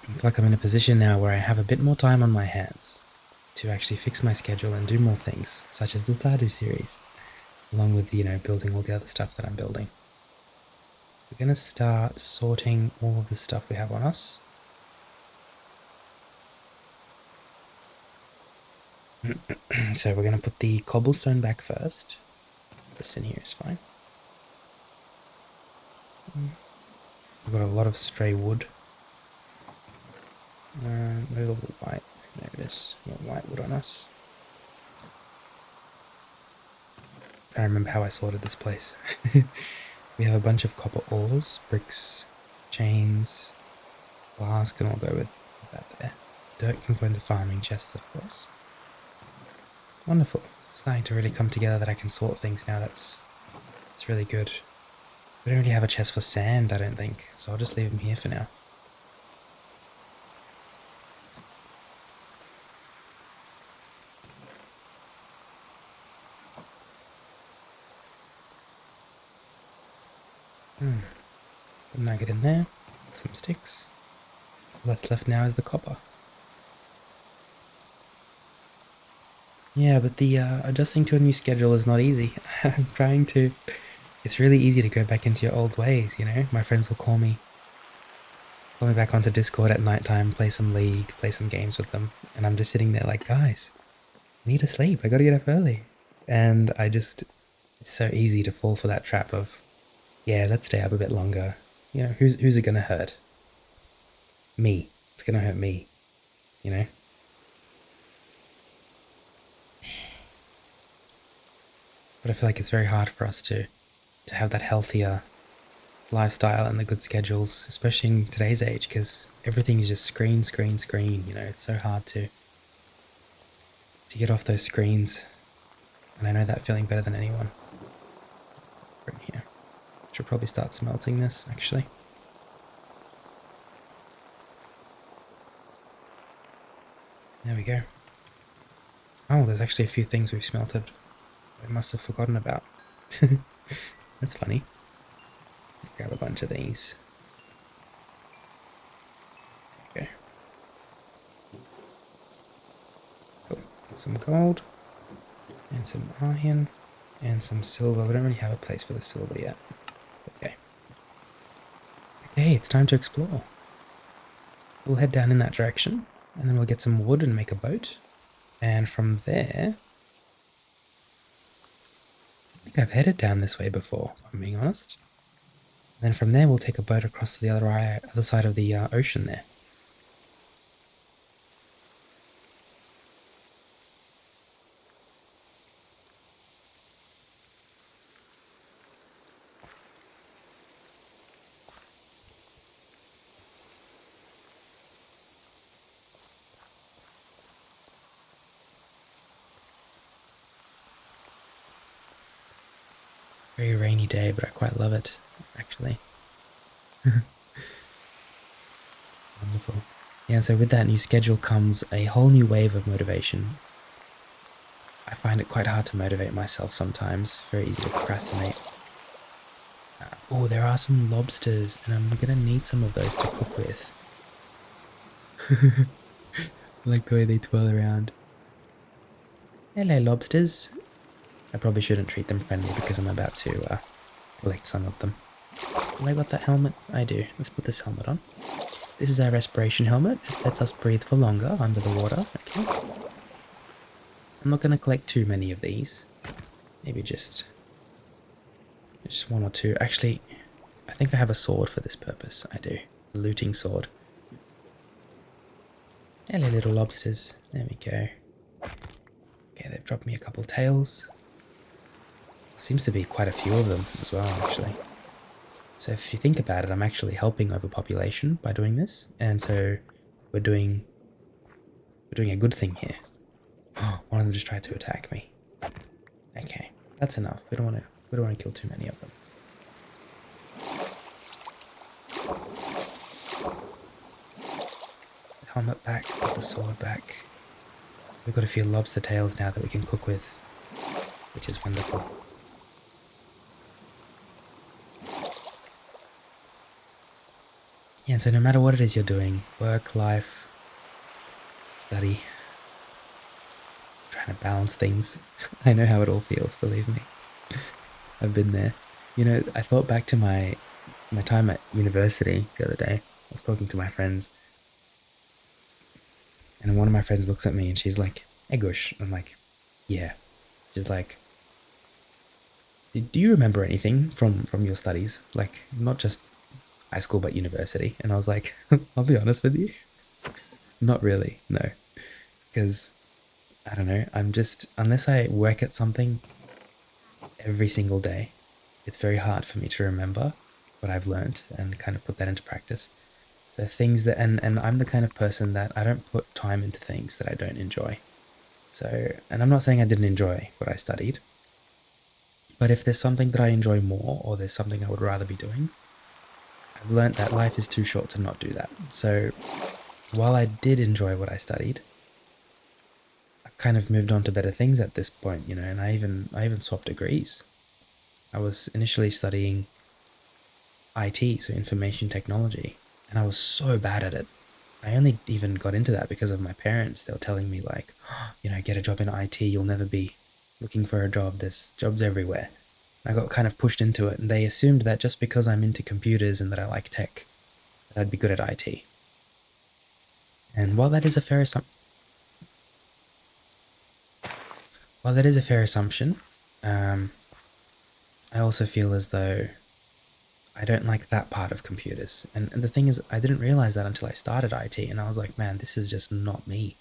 I feel like I'm in a position now where I have a bit more time on my hands to actually fix my schedule and do more things, such as the Stardew series, along with, building all the other stuff that I'm building. We're going to start sorting all of the stuff we have on us. So we're going to put the cobblestone back first. This in here is fine. We've got a lot of stray wood. Where's all the white? There it is. More white wood on us. I don't remember how I sorted this place. We have a bunch of copper ores, bricks, chains, glass can all go with that there. Dirt can go in the farming chests, of course. Wonderful. It's starting to really come together that I can sort things now. It's really good. We don't really have a chest for sand, I don't think, so I'll just leave them here for now. Put a nugget in there, some sticks. All that's left now is the copper. Yeah, but the adjusting to a new schedule is not easy. I'm trying to... It's really easy to go back into your old ways, My friends will call me back onto Discord at nighttime, play some League, play some games with them, and I'm just sitting there like, guys, I need to sleep, I gotta get up early. And it's so easy to fall for that trap of, yeah, let's stay up a bit longer. Who's it gonna hurt? Me. It's gonna hurt me, But I feel like it's very hard for us to have that healthier lifestyle and the good schedules, especially in today's age, because everything is just screen. It's so hard to get off those screens, and I know that feeling better than anyone. Right here. Should probably start smelting this, actually. There we go. Oh, there's actually a few things we've smelted I must have forgotten about. That's funny. Grab a bunch of these. Okay. Cool. Some gold. And some iron. And some silver. We don't really have a place for the silver yet. It's okay. Okay, it's time to explore. We'll head down in that direction. And then we'll get some wood and make a boat. And from there... I think I've headed down this way before, if I'm being honest. And then from there we'll take a boat across to the other side of the ocean there. very rainy day, but I quite love it, actually. Wonderful. Yeah, and so with that new schedule comes a whole new wave of motivation. I find it quite hard to motivate myself sometimes, very easy to procrastinate. Oh, there are some lobsters, and I'm gonna need some of those to cook with. I like the way they twirl around. Hello, lobsters. I probably shouldn't treat them friendly because I'm about to collect some of them. Have I got that helmet? I do. Let's put this helmet on. This is our respiration helmet. It lets us breathe for longer under the water. Okay. I'm not going to collect too many of these. Maybe just one or two. Actually, I think I have a sword for this purpose. I do. A looting sword. Hello, little lobsters. There we go. Okay, they've dropped me a couple tails. Seems to be quite a few of them as well, actually. So if you think about it, I'm actually helping overpopulation by doing this, and so we're doing a good thing here. Oh, one of them just tried to attack me. Okay, that's enough. We don't want to kill too many of them. The helmet back, put the sword back. We've got a few lobster tails now that we can cook with, which is wonderful. Yeah, so no matter what it is you're doing, work, life, study, trying to balance things, I know how it all feels, believe me. I've been there. You know, I thought back to my time at university the other day. I was talking to my friends, and one of my friends looks at me and she's like, "Egush." I'm like, "Yeah." She's like, "Do you remember anything from your studies? Like, not just high school, but university?" And I was like, "I'll be honest with you, not really, no, because I don't know. I'm just unless I work at something every single day, it's very hard for me to remember what I've learned and kind of put that into practice. So things that, and I'm the kind of person that I don't put time into things that I don't enjoy. So, and I'm not saying I didn't enjoy what I studied, but if there's something that I enjoy more or there's something I would rather be doing, I've learned that life is too short to not do that. So while I did enjoy what I studied, I've kind of moved on to better things at this point, you know, and I even swapped degrees. I was initially studying IT, so information technology, and I was so bad at it. I only even got into that because of my parents. They were telling me like, "Oh, you know, get a job in IT, you'll never be looking for a job. There's jobs everywhere." And I got kind of pushed into it, and they assumed that just because I'm into computers and that I like tech, that I'd be good at IT. And while that is a fair assumption, um, I also feel as though I don't like that part of computers. And the thing is, I didn't realize that until I started IT, and I was like, man, this is just not me.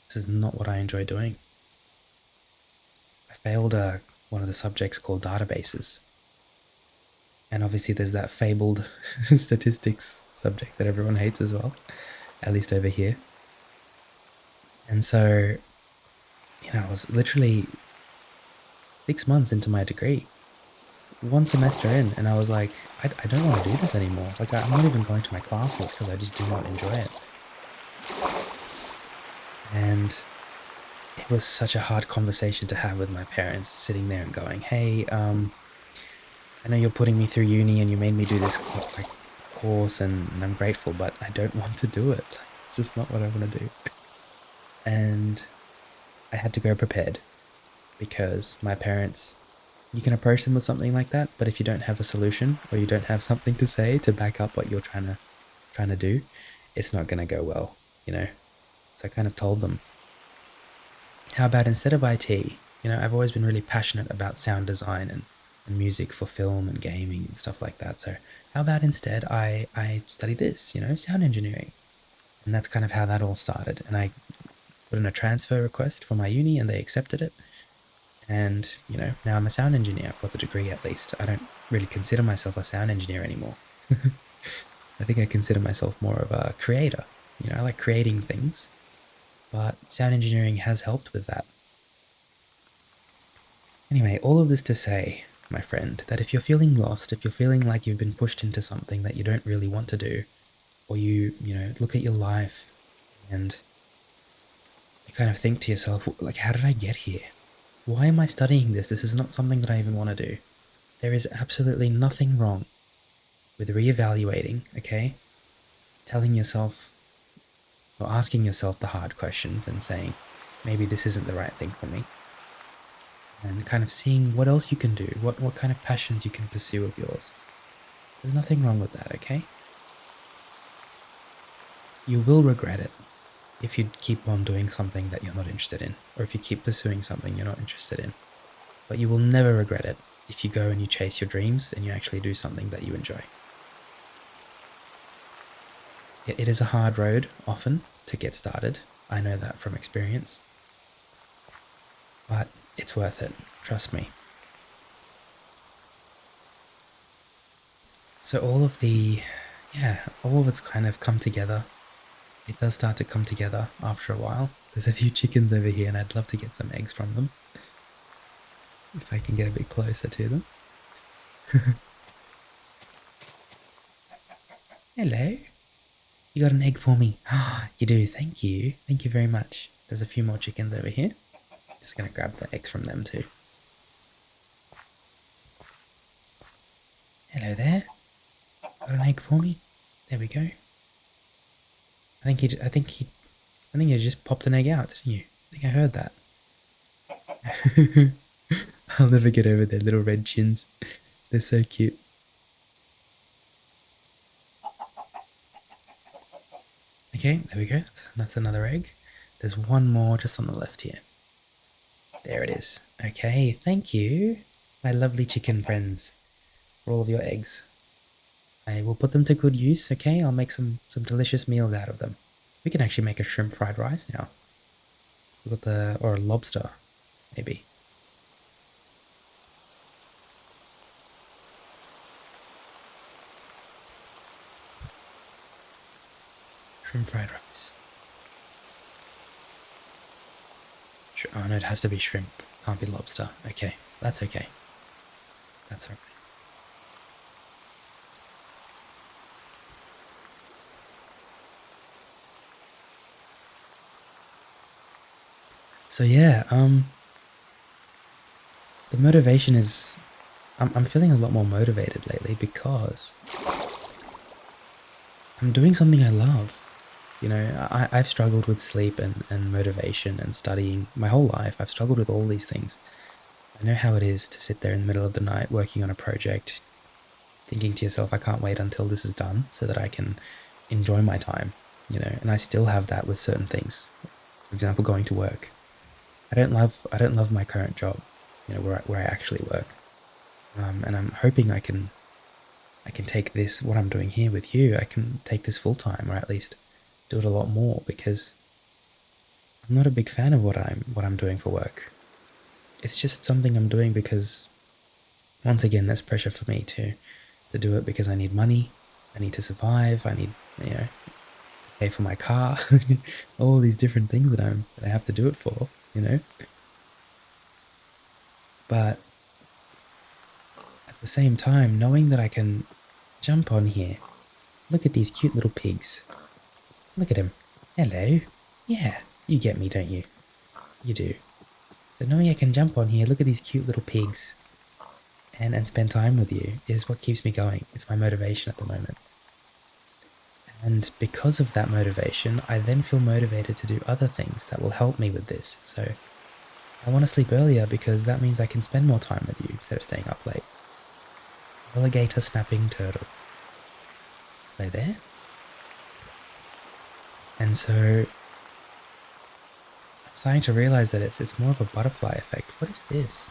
This is not what I enjoy doing. I failed one of the subjects called databases. And obviously there's that fabled statistics subject that everyone hates as well, at least over here. And so, you know, I was literally 6 months into my degree, one semester in, and I was like, I don't want to do this anymore. Like, I'm not even going to my classes because I just do not enjoy it. And it was such a hard conversation to have with my parents, sitting there and going, "Hey, I know you're putting me through uni and you made me do this like course, and I'm grateful, but I don't want to do it. It's just not what I want to do." And I had to go prepared because my parents, you can approach them with something like that, but if you don't have a solution or you don't have something to say to back up what you're trying to do, it's not going to go well, you know. So I kind of told them, how about instead of IT, you know, I've always been really passionate about sound design and music for film and gaming and stuff like that. So how about instead I study this, you know, sound engineering. And that's kind of how that all started. And I put in a transfer request for my uni and they accepted it. And, you know, now I'm a sound engineer. I've got the degree at least. I don't really consider myself a sound engineer anymore. I think I consider myself more of a creator. You know, I like creating things, but sound engineering has helped with that. Anyway, all of this to say, my friend, that if you're feeling lost, if you're feeling like you've been pushed into something that you don't really want to do, or you look at your life and you kind of think to yourself, like, how did I get here? Why am I studying this? This is not something that I even want to do. There is absolutely nothing wrong with reevaluating, okay? Telling yourself or asking yourself the hard questions and saying, maybe this isn't the right thing for me. And kind of seeing what else you can do, what kind of passions you can pursue of yours. There's nothing wrong with that, okay? You will regret it if you keep on doing something that you're not interested in, or if you keep pursuing something you're not interested in. But you will never regret it if you go and you chase your dreams and you actually do something that you enjoy. It is a hard road, often, to get started. I know that from experience. But it's worth it, trust me. So all of it's kind of come together. It does start to come together after a while. There's a few chickens over here and I'd love to get some eggs from them. If I can get a bit closer to them. Hello. You got an egg for me. You do, thank you. Thank you very much. There's a few more chickens over here. Just gonna grab the eggs from them too. Hello there. Got an egg for me? There we go. I think you just popped an egg out, didn't you? I think I heard that. I'll never get over their little red chins. They're so cute. Okay, there we go. That's another egg. There's one more just on the left here. There it is. Okay, thank you, my lovely chicken friends, for all of your eggs. I will put them to good use, okay? I'll make some delicious meals out of them. We can actually make a shrimp fried rice now. Or a lobster, maybe. Shrimp fried rice. Oh no, it has to be shrimp. Can't be lobster. Okay, that's okay. That's alright. So yeah, the motivation is, I'm feeling a lot more motivated lately because I'm doing something I love. You know, I've struggled with sleep and motivation and studying my whole life. I've struggled with all these things. I know how it is to sit there in the middle of the night working on a project, thinking to yourself, I can't wait until this is done so that I can enjoy my time, you know, and I still have that with certain things. For example, going to work. I don't love my current job, you know, where I actually work. And I'm hoping I can take this, what I'm doing here with you, I can take this full time, or at least do it a lot more, because I'm not a big fan of what I'm doing for work. It's just something I'm doing because, once again, there's pressure for me to do it because I need money, I need to survive, I need, you know, to pay for my car, all these different things that I have to do it for, you know. But at the same time, knowing that I can jump on here, look at these cute little pigs. Look at him. Hello. Yeah, you get me, don't you? You do. So knowing I can jump on here, look at these cute little pigs, and spend time with you is what keeps me going. It's my motivation at the moment. And because of that motivation, I then feel motivated to do other things that will help me with this. So I want to sleep earlier because that means I can spend more time with you instead of staying up late. Alligator snapping turtle. Are they there? And so I'm starting to realize that it's more of a butterfly effect. What is this?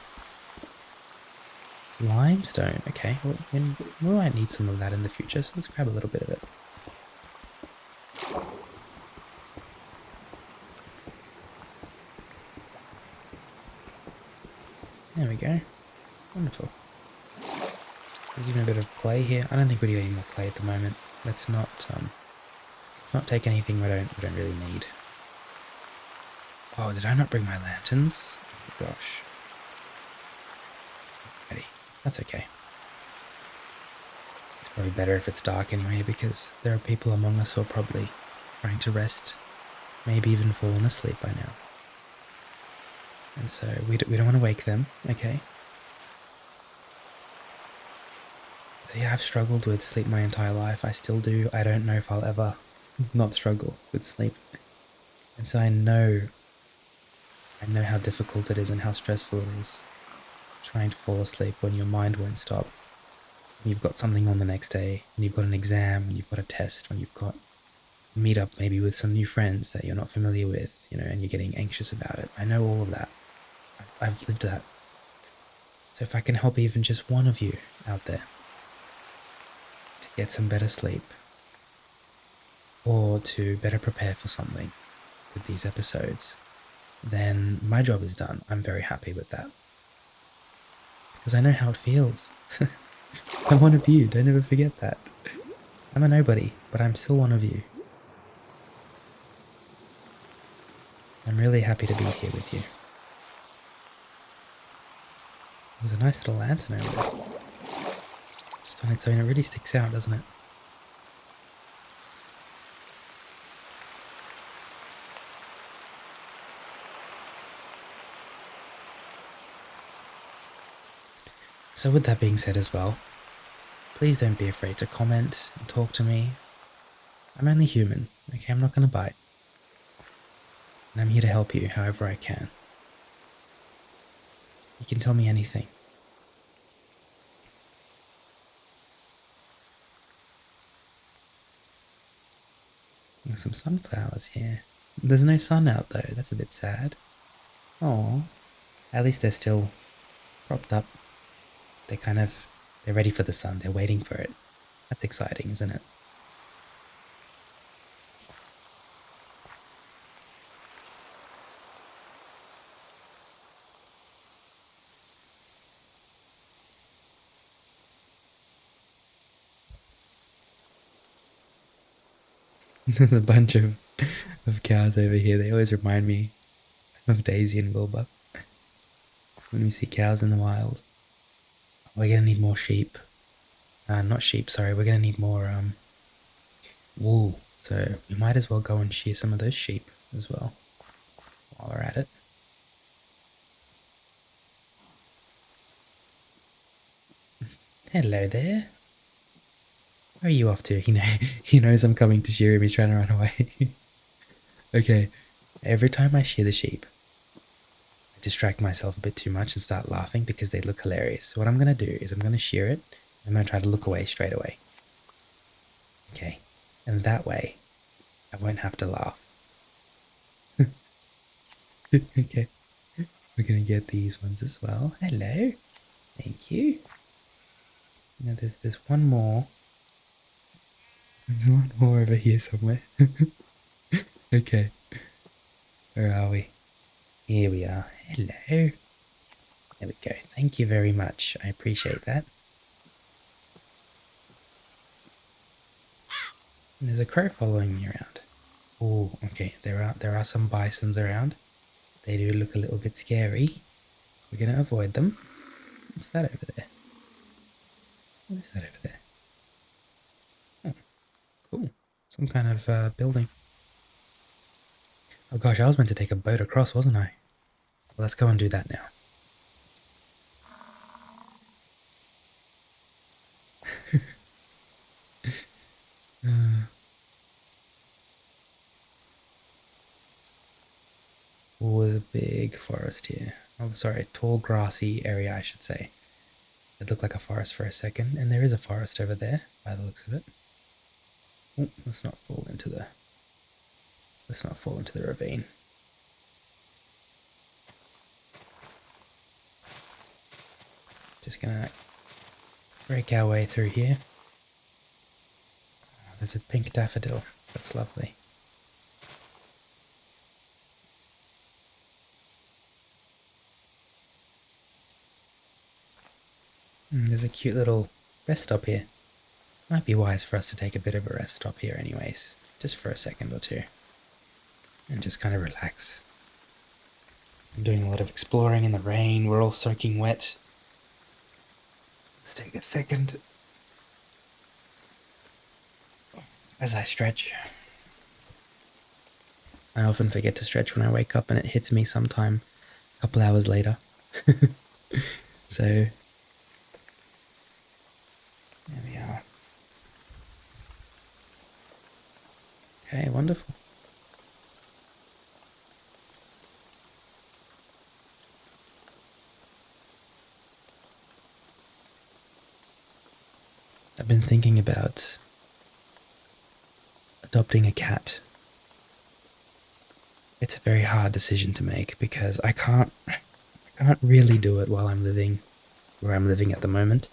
Limestone. Okay, well, we might need some of that in the future, so let's grab a little bit of it. There we go. Wonderful. There's even a bit of clay here. I don't think we need any more clay at the moment. Let's not take anything we don't really need. Oh, did I not bring my lanterns? Oh gosh. Ready. That's okay. It's probably better if it's dark anyway, because there are people among us who are probably trying to rest, maybe even fallen asleep by now. And so we don't want to wake them, okay? So yeah, I've struggled with sleep my entire life. I still do. I don't know if I'll ever not struggle with sleep. And so I know how difficult it is and how stressful it is trying to fall asleep when your mind won't stop. When you've got something on the next day, when you've got an exam, when you've got a test, when you've got a meet up maybe with some new friends that you're not familiar with, and you're getting anxious about it. I know all of that. I've lived that. So if I can help even just one of you out there to get some better sleep, or to better prepare for something with these episodes, then my job is done. I'm very happy with that. Because I know how it feels. I'm one of you, don't ever forget that. I'm a nobody, but I'm still one of you. I'm really happy to be here with you. There's a nice little lantern over there. Just on its own, it really sticks out, doesn't it? So with that being said as well, please don't be afraid to comment and talk to me. I'm only human, okay? I'm not going to bite. And I'm here to help you however I can. You can tell me anything. There's some sunflowers here. There's no sun out though, that's a bit sad. Oh, at least they're still propped up. They're ready for the sun, they're waiting for it. That's exciting, isn't it? There's a bunch of cows over here. They always remind me of Daisy and Wilbur when we see cows in the wild. We're gonna need more sheep. Not sheep, sorry. We're gonna need more wool. So we might as well go and shear some of those sheep as well while we're at it. Hello there. Where are you off to? He knows I'm coming to shear him. He's trying to run away. Okay. Every time I shear the sheep, I distract myself a bit too much and start laughing because they look hilarious. So what I'm gonna do is I'm gonna shear it. I'm gonna try to look away straight away. Okay. And that way, I won't have to laugh. Okay. We're gonna get these ones as well. Hello. Thank you. Now there's one more. There's one more over here somewhere. Okay. Where are we? Here we are. Hello. There we go. Thank you very much. I appreciate that. And there's a crow following me around. Oh, okay. There are some bisons around. They do look a little bit scary. We're gonna avoid them. What's that over there? What is that over there? Oh, cool. Some kind of building. Oh gosh, I was meant to take a boat across, wasn't I? Well, let's go and do that now. Oh, there's a big forest here. Oh, sorry, tall grassy area, I should say. It looked like a forest for a second, and there is a forest over there, by the looks of it. Oh, let's not fall into the ravine. Just gonna break our way through here. Oh, there's a pink daffodil. That's lovely. There's a cute little rest stop here. Might be wise for us to take a bit of a rest stop here anyways, just for a second or two. And just kind of relax. I'm doing a lot of exploring in the rain, we're all soaking wet. Let's take a second as I stretch. I often forget to stretch when I wake up and it hits me sometime a couple hours later. So, there we are. Okay, wonderful. I've been thinking about adopting a cat. It's a very hard decision to make because I can't really do it while I'm living where I'm living at the moment.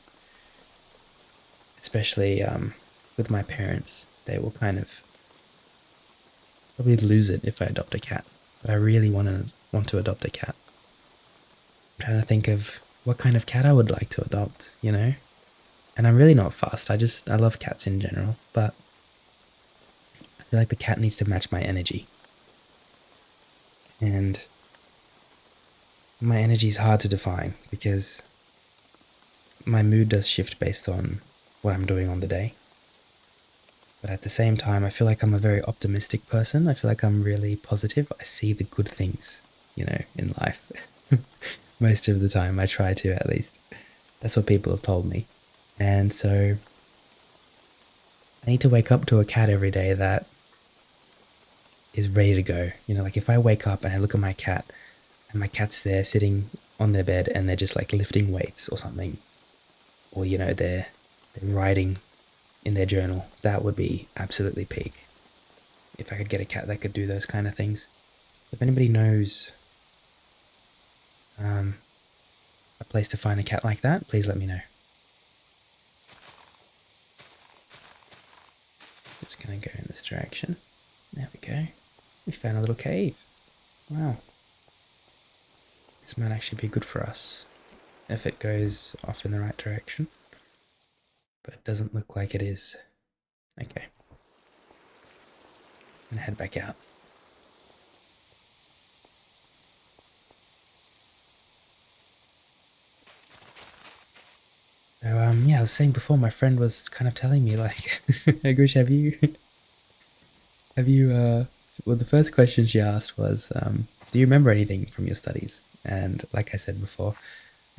Especially with my parents. They will kind of probably lose it if I adopt a cat. But I really want to adopt a cat. I'm trying to think of what kind of cat I would like to adopt, you know? And I'm really not fussed. I love cats in general, but I feel like the cat needs to match my energy. And my energy is hard to define because my mood does shift based on what I'm doing on the day. But at the same time, I feel like I'm a very optimistic person. I feel like I'm really positive. I see the good things, you know, in life. Most of the time, I try to at least. That's what people have told me. And so I need to wake up to a cat every day that is ready to go. You know, like if I wake up and I look at my cat and my cat's there sitting on their bed and they're just like lifting weights or something, or, you know, they're writing in their journal, that would be absolutely peak. If I could get a cat that could do those kind of things. If anybody knows a place to find a cat like that, please let me know. Just gonna go in this direction. There we go. We found a little cave. Wow. This might actually be good for us if it goes off in the right direction. But it doesn't look like it is. Okay. I'm gonna head back out. So, yeah, I was saying before, my friend was kind of telling me, like, Egush, well, the first question she asked was, do you remember anything from your studies? And like I said before,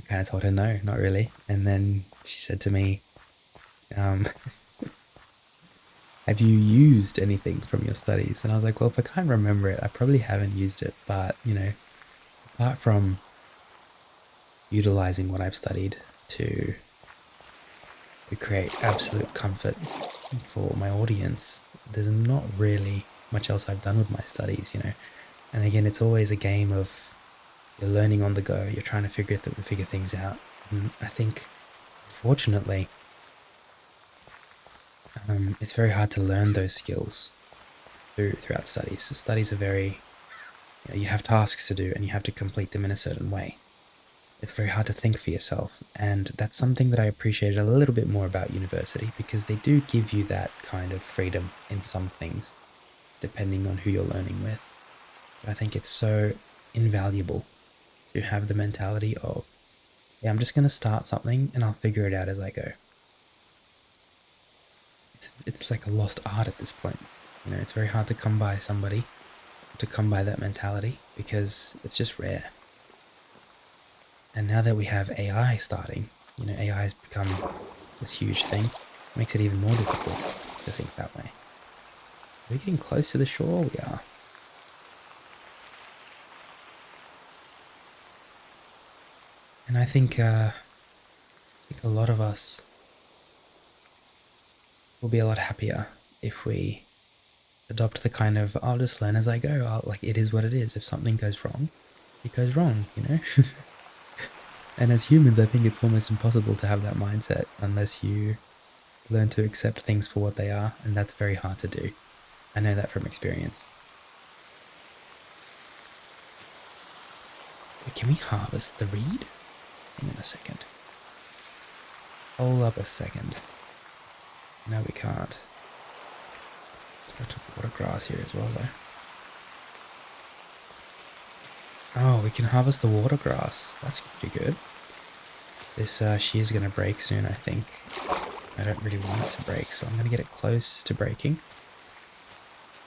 I kind of told her no, not really. And then she said to me, have you used anything from your studies? And I was like, well, if I can't remember it, I probably haven't used it. But, you know, apart from utilizing what I've studied to create absolute comfort for my audience, there's not really much else I've done with my studies, you know. And again, it's always a game of you're learning on the go, you're trying to figure things out. And I think, fortunately, it's very hard to learn those skills throughout studies. So studies are very, you know, you have tasks to do and you have to complete them in a certain way. It's very hard to think for yourself, and that's something that I appreciated a little bit more about university, because they do give you that kind of freedom in some things, depending on who you're learning with. But I think it's so invaluable to have the mentality of, yeah, I'm just going to start something and I'll figure it out as I go. It's like a lost art at this point. You know, it's very hard to come by that mentality, because it's just rare. And now that we have AI starting, you know, AI has become this huge thing. It makes it even more difficult to think that way. Are we getting close to the shore? We are. And I think a lot of us will be a lot happier if we adopt the kind of, I'll just learn as I go. Like, it is what it is. If something goes wrong, it goes wrong, you know? And as humans, I think it's almost impossible to have that mindset unless you learn to accept things for what they are, and that's very hard to do. I know that from experience. Wait, can we harvest the reed? Hang on a second. Hold up a second. No, we can't. Let's put water grass here as well, though. Oh, we can harvest the water grass. That's pretty good. This shear's going to break soon, I think. I don't really want it to break, so I'm going to get it close to breaking.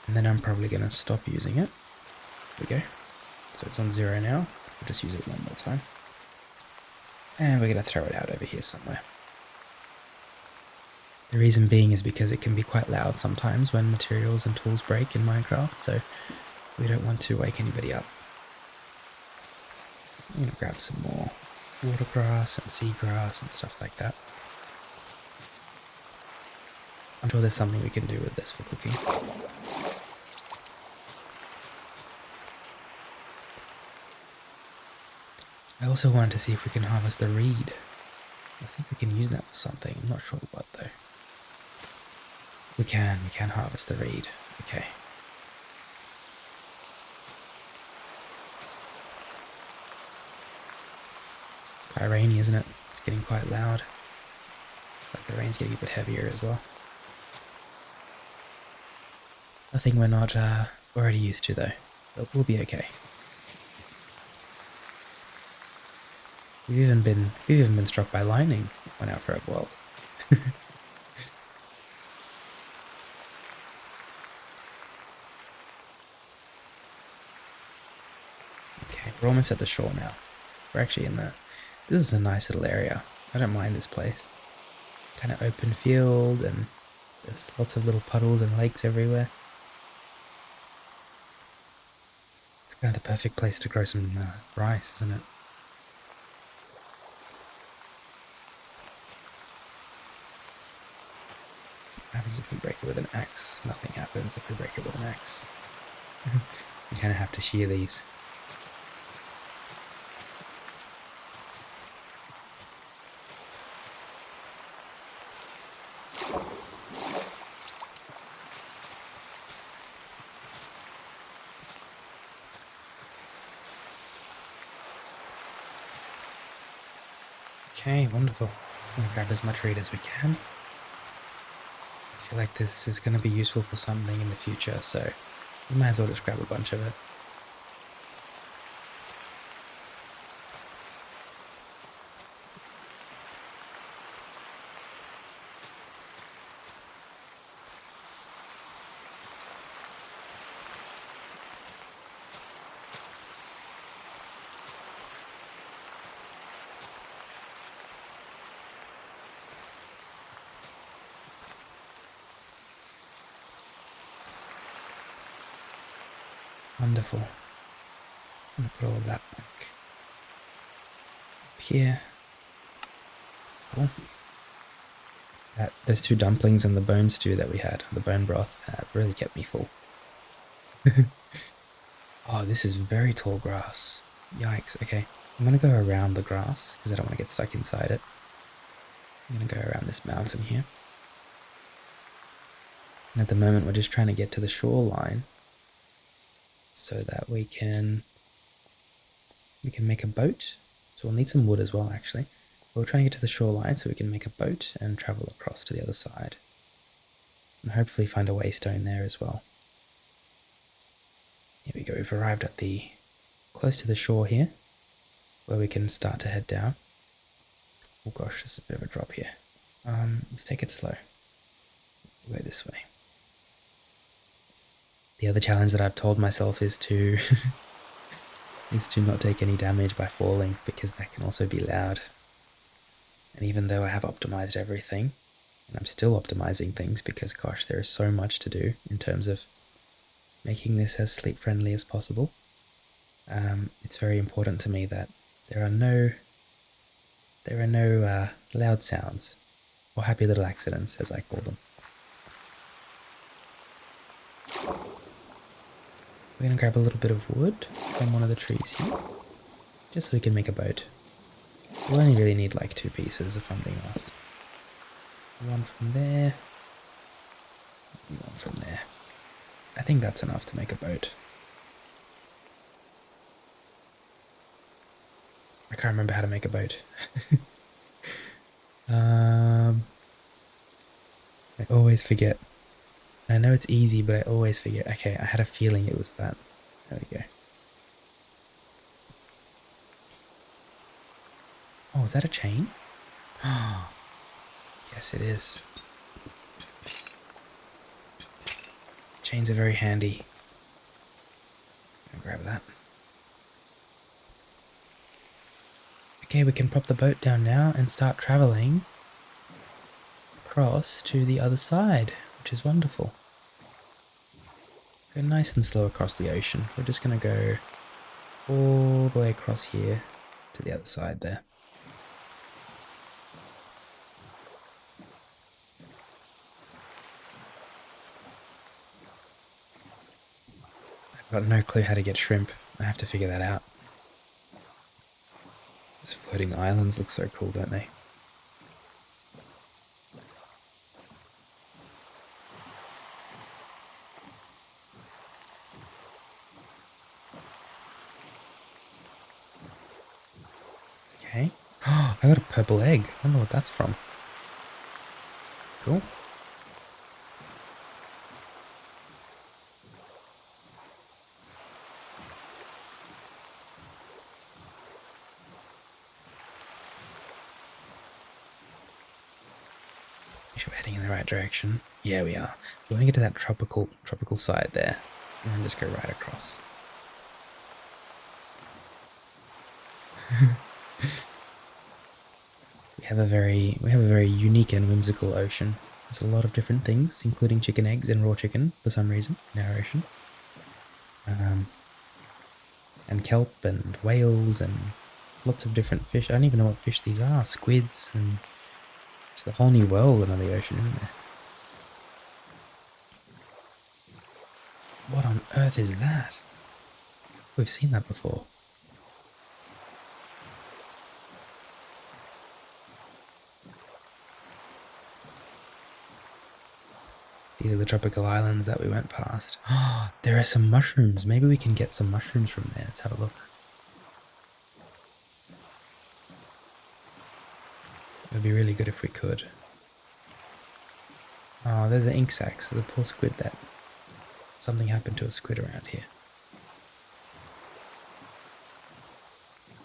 And then I'm probably going to stop using it. There we go. So it's on 0 now. We'll just use it one more time. And we're going to throw it out over here somewhere. The reason being is because it can be quite loud sometimes when materials and tools break in Minecraft, so we don't want to wake anybody up. I'm going to grab some more watergrass and seagrass and stuff like that. I'm sure there's something we can do with this for cooking. I also wanted to see if we can harvest the reed. I think we can use that for something. I'm not sure what though. We can harvest the reed. Okay. It's quite rainy, isn't it? It's getting quite loud. Like the rain's getting a bit heavier as well. Nothing we're not already used to though, but we'll be okay. We've even been struck by lightning on our third world. Okay, we're almost at the shore now. We're actually in the... This is a nice little area. I don't mind this place. Kind of open field and there's lots of little puddles and lakes everywhere. It's kind of the perfect place to grow some rice, isn't it? What happens if we break it with an axe? Nothing happens if we break it with an axe. You kind of have to shear these. Okay, wonderful. I'm going to grab as much reed as we can. I feel like this is going to be useful for something in the future, so we might as well just grab a bunch of it. Wonderful. I'm going to put all of that back up here. Cool. Those 2 dumplings and the bone stew that we had, the bone broth, really kept me full. Oh, this is very tall grass. Yikes. Okay, I'm going to go around the grass because I don't want to get stuck inside it. I'm going to go around this mountain here. At the moment, we're just trying to get to the shoreline so that we can make a boat. So we'll need some wood as well, actually. But we're trying to get to the shoreline so we can make a boat and travel across to the other side. And hopefully find a waystone there as well. Here we go, we've arrived at close to the shore here, where we can start to head down. Oh gosh, there's a bit of a drop here. Let's take it slow. We'll go this way. The other challenge that I've told myself is to not take any damage by falling, because that can also be loud. And even though I have optimized everything, and I'm still optimizing things because gosh, there is so much to do in terms of making this as sleep friendly as possible. It's very important to me that there are no loud sounds or happy little accidents, as I call them. We're going to grab a little bit of wood from one of the trees here, just so we can make a boat. We'll only really need like 2 pieces if I'm being honest. One from there, and one from there. I think that's enough to make a boat. I can't remember how to make a boat. I always forget. I know it's easy, but I always forget. Okay, I had a feeling it was that. There we go. Oh, is that a chain? Yes, it is. Chains are very handy. I'll grab that. Okay, we can prop the boat down now and start traveling across to the other side, which is wonderful. Go nice and slow across the ocean. We're just going to go all the way across here to the other side there. I've got no clue how to get shrimp. I have to figure that out. These floating islands look so cool, don't they? Okay. Oh, I got a purple egg. I wonder what that's from. Cool. Make sure we're heading in the right direction. Yeah, we are. We want to get to that tropical side there, and then just go right across. we have a very unique and whimsical ocean. There's a lot of different things, including chicken eggs and raw chicken for some reason in our ocean. And kelp and whales and lots of different fish. I don't even know what fish these are. Squids, and it's a whole new world under the ocean, isn't there? What on earth is that? We've seen that before. These are the tropical islands that we went past. Oh, there are some mushrooms. Maybe we can get some mushrooms from there. Let's have a look. It would be really good if we could. Oh, there's an ink sacs. There's a poor squid that... Something happened to a squid around here.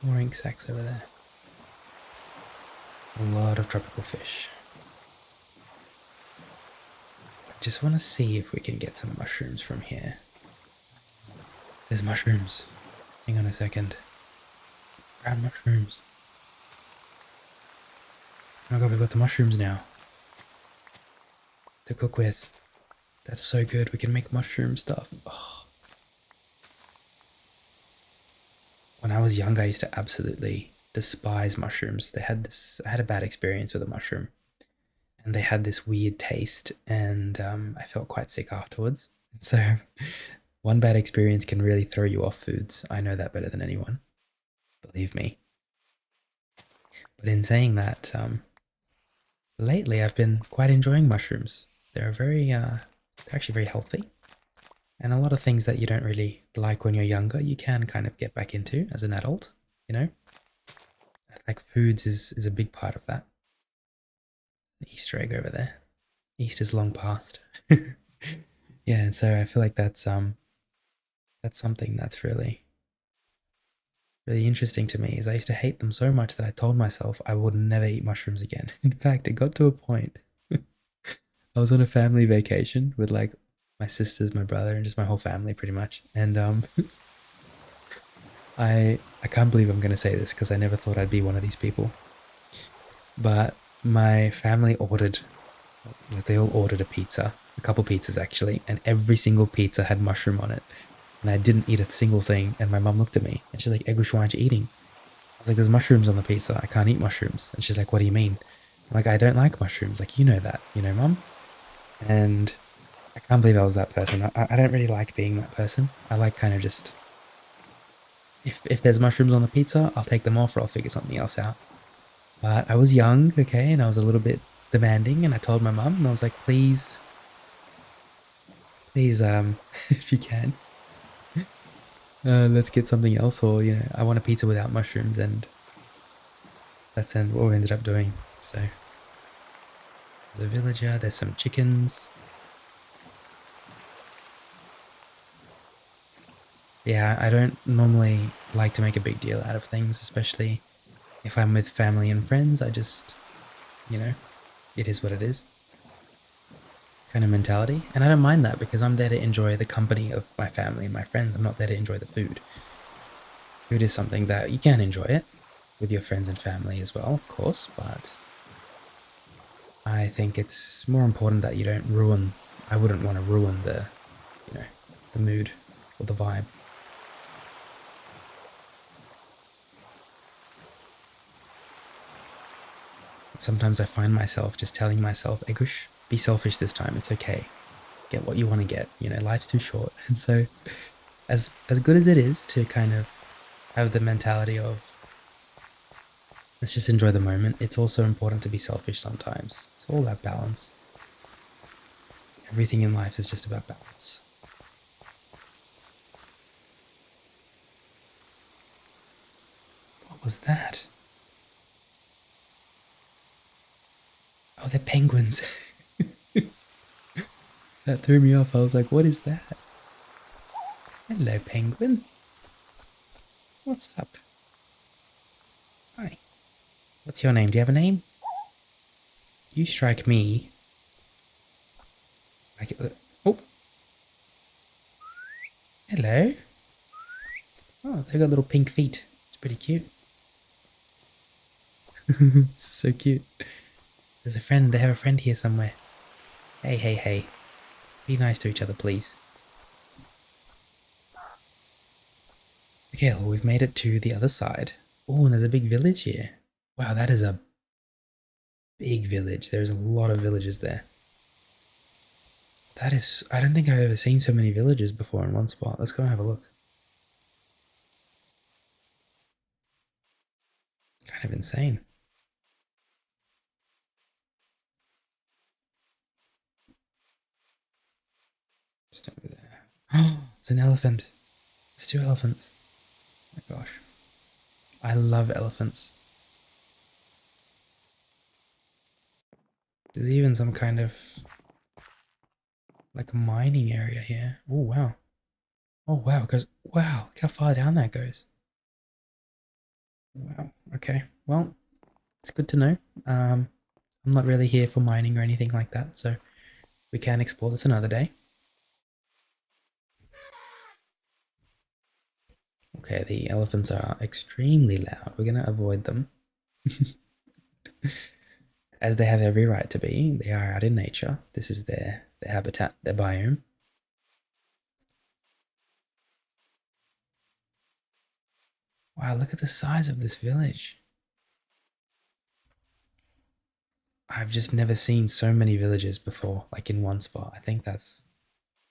More ink sacs over there. A lot of tropical fish. I just want to see if we can get some mushrooms from here. There's mushrooms. Hang on a second. Grab mushrooms. Oh my god, we've got the mushrooms now to cook with. That's so good. We can make mushroom stuff. Oh. When I was young, I used to absolutely despise mushrooms. I had a bad experience with a mushroom, and they had this weird taste, and I felt quite sick afterwards. So one bad experience can really throw you off foods. I know that better than anyone. Believe me. But in saying that, lately I've been quite enjoying mushrooms. They're they're actually very healthy. And a lot of things that you don't really like when you're younger, you can kind of get back into as an adult, you know? Like foods is a big part of that. An Easter egg over there. Easter's long past. Yeah, and so I feel like that's something that's really interesting to me is I used to hate them so much that I told myself I would never eat mushrooms again. In fact, it got to a point. I was on a family vacation with like my sisters, my brother, and just my whole family pretty much. And I can't believe I'm gonna say this because I never thought I'd be one of these people. But my family ordered, like they all ordered a pizza, a couple pizzas actually, and every single pizza had mushroom on it. And I didn't eat a single thing. And my mum looked at me and she's like, Egush, why aren't you eating? I was like, there's mushrooms on the pizza. I can't eat mushrooms. And she's like, what do you mean? I'm like, I don't like mushrooms. Like, you know that, mum? And I can't believe I was that person. I don't really like being that person. I like kind of just, if there's mushrooms on the pizza, I'll take them off or I'll figure something else out. But I was young, okay, and I was a little bit demanding, and I told my mum, and I was like, please, if you can, let's get something else, or, I want a pizza without mushrooms, and that's then what we ended up doing. So, there's a villager, there's some chickens. Yeah, I don't normally like to make a big deal out of things, especially If I'm with family and friends, I just, you know, it is what it is kind of mentality. And I don't mind that because I'm there to enjoy the company of my family and my friends. I'm not there to enjoy the food. Food is something that you can enjoy it with your friends and family as well, of course, but I think it's more important that you don't ruin, I wouldn't want to ruin the mood or the vibe. Sometimes I find myself just telling myself, Egush, be selfish this time. It's okay. Get what you want to get. Life's too short. And so as good as it is to kind of have the mentality of let's just enjoy the moment, it's also important to be selfish sometimes. It's all about balance. Everything in life is just about balance. What was that? Oh, they're penguins. That threw me off. I was like, what is that? Hello, penguin. What's up? Hi. What's your name? Do you have a name? You strike me. Like, oh. Hello. Oh, they've got little pink feet. It's pretty cute. It's so cute. There's a friend. They have a friend here somewhere. Hey, hey, hey. Be nice to each other, please. Okay, well, we've made it to the other side. Oh, and there's a big village here. Wow, that is a big village. There's a lot of villages there. That is... I don't think I've ever seen so many villages before in one spot. Let's go and have a look. Kind of insane. Just over there. Oh, it's an elephant. It's two elephants. Oh my gosh. I love elephants. There's even some kind of like a mining area here. Oh wow. Oh wow, it goes wow, look how far down that goes. Wow. Okay. Well, it's good to know. I'm not really here for mining or anything like that, so we can explore this another day. Okay, the elephants are extremely loud. We're gonna avoid them. As they have every right to be. They are out in nature. This is their habitat, their biome. Wow, look at the size of this village. I've just never seen so many villages before, like in one spot. I think that's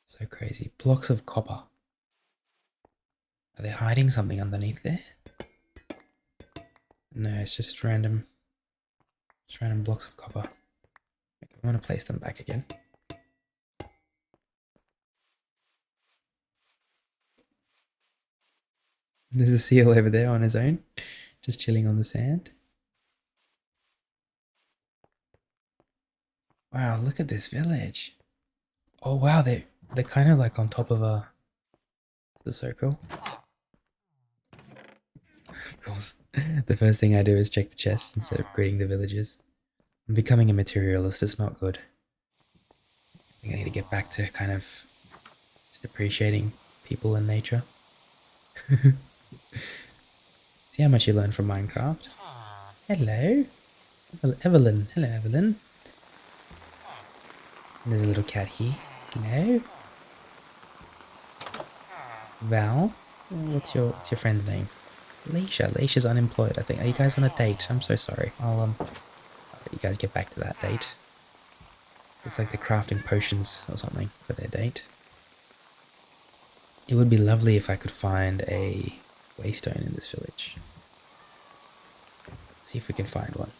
so crazy. Blocks of copper. Are they hiding something underneath there? No, it's just random blocks of copper. Okay, I'm gonna place them back again. There's a seal over there on his own, just chilling on the sand. Wow, look at this village. Oh wow, they're kind of like on top of a circle. Of course. The first thing I do is check the chest instead of greeting the villagers. I'm becoming a materialist, it's not good. I think I need to get back to kind of just appreciating people and nature. See how much you learn from Minecraft. Hello. Evelyn. Hello, Evelyn. And there's a little cat here. Hello. Val. What's your friend's name? Leisha. Leisha's unemployed, I think. Are you guys on a date? I'm so sorry. I'll let you guys get back to that date. Looks like they're crafting potions or something for their date. It would be lovely if I could find a waystone in this village. See if we can find one.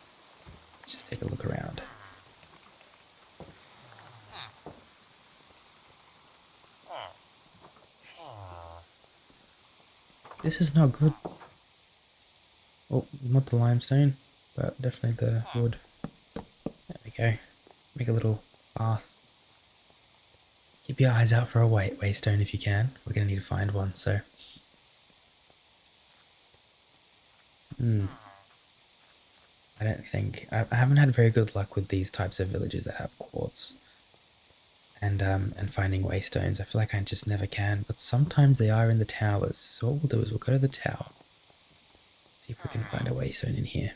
Let's just take a look around. This is not good. Oh, not the limestone, but definitely the wood. There we go. Make a little path. Keep your eyes out for a waystone if you can. We're going to need to find one, so... I don't think I haven't had very good luck with these types of villages that have quartz and finding waystones. I feel like I just never can, but sometimes they are in the towers. So what we'll do is we'll go to the tower, see if we can find a waystone in here.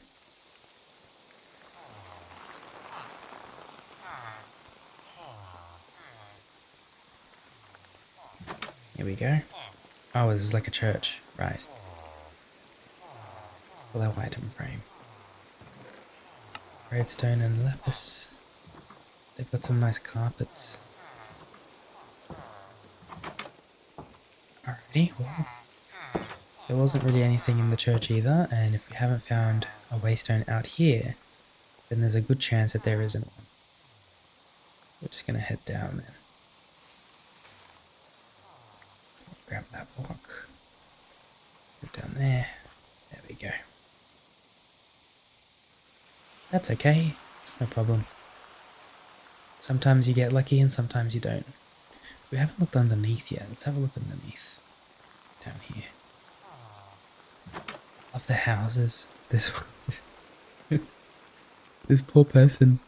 Here we go. Oh, this is like a church, right? Below item frame. Redstone and lapis. They've got some nice carpets. Alrighty, well, there wasn't really anything in the church either, and if we haven't found a waystone out here, then there's a good chance that there isn't one. We're just gonna head down then. Grab that block. Put it down there. There we go. That's okay. It's no problem. Sometimes you get lucky and sometimes you don't. We haven't looked underneath yet. Let's have a look underneath. Down here. Of the houses. This poor person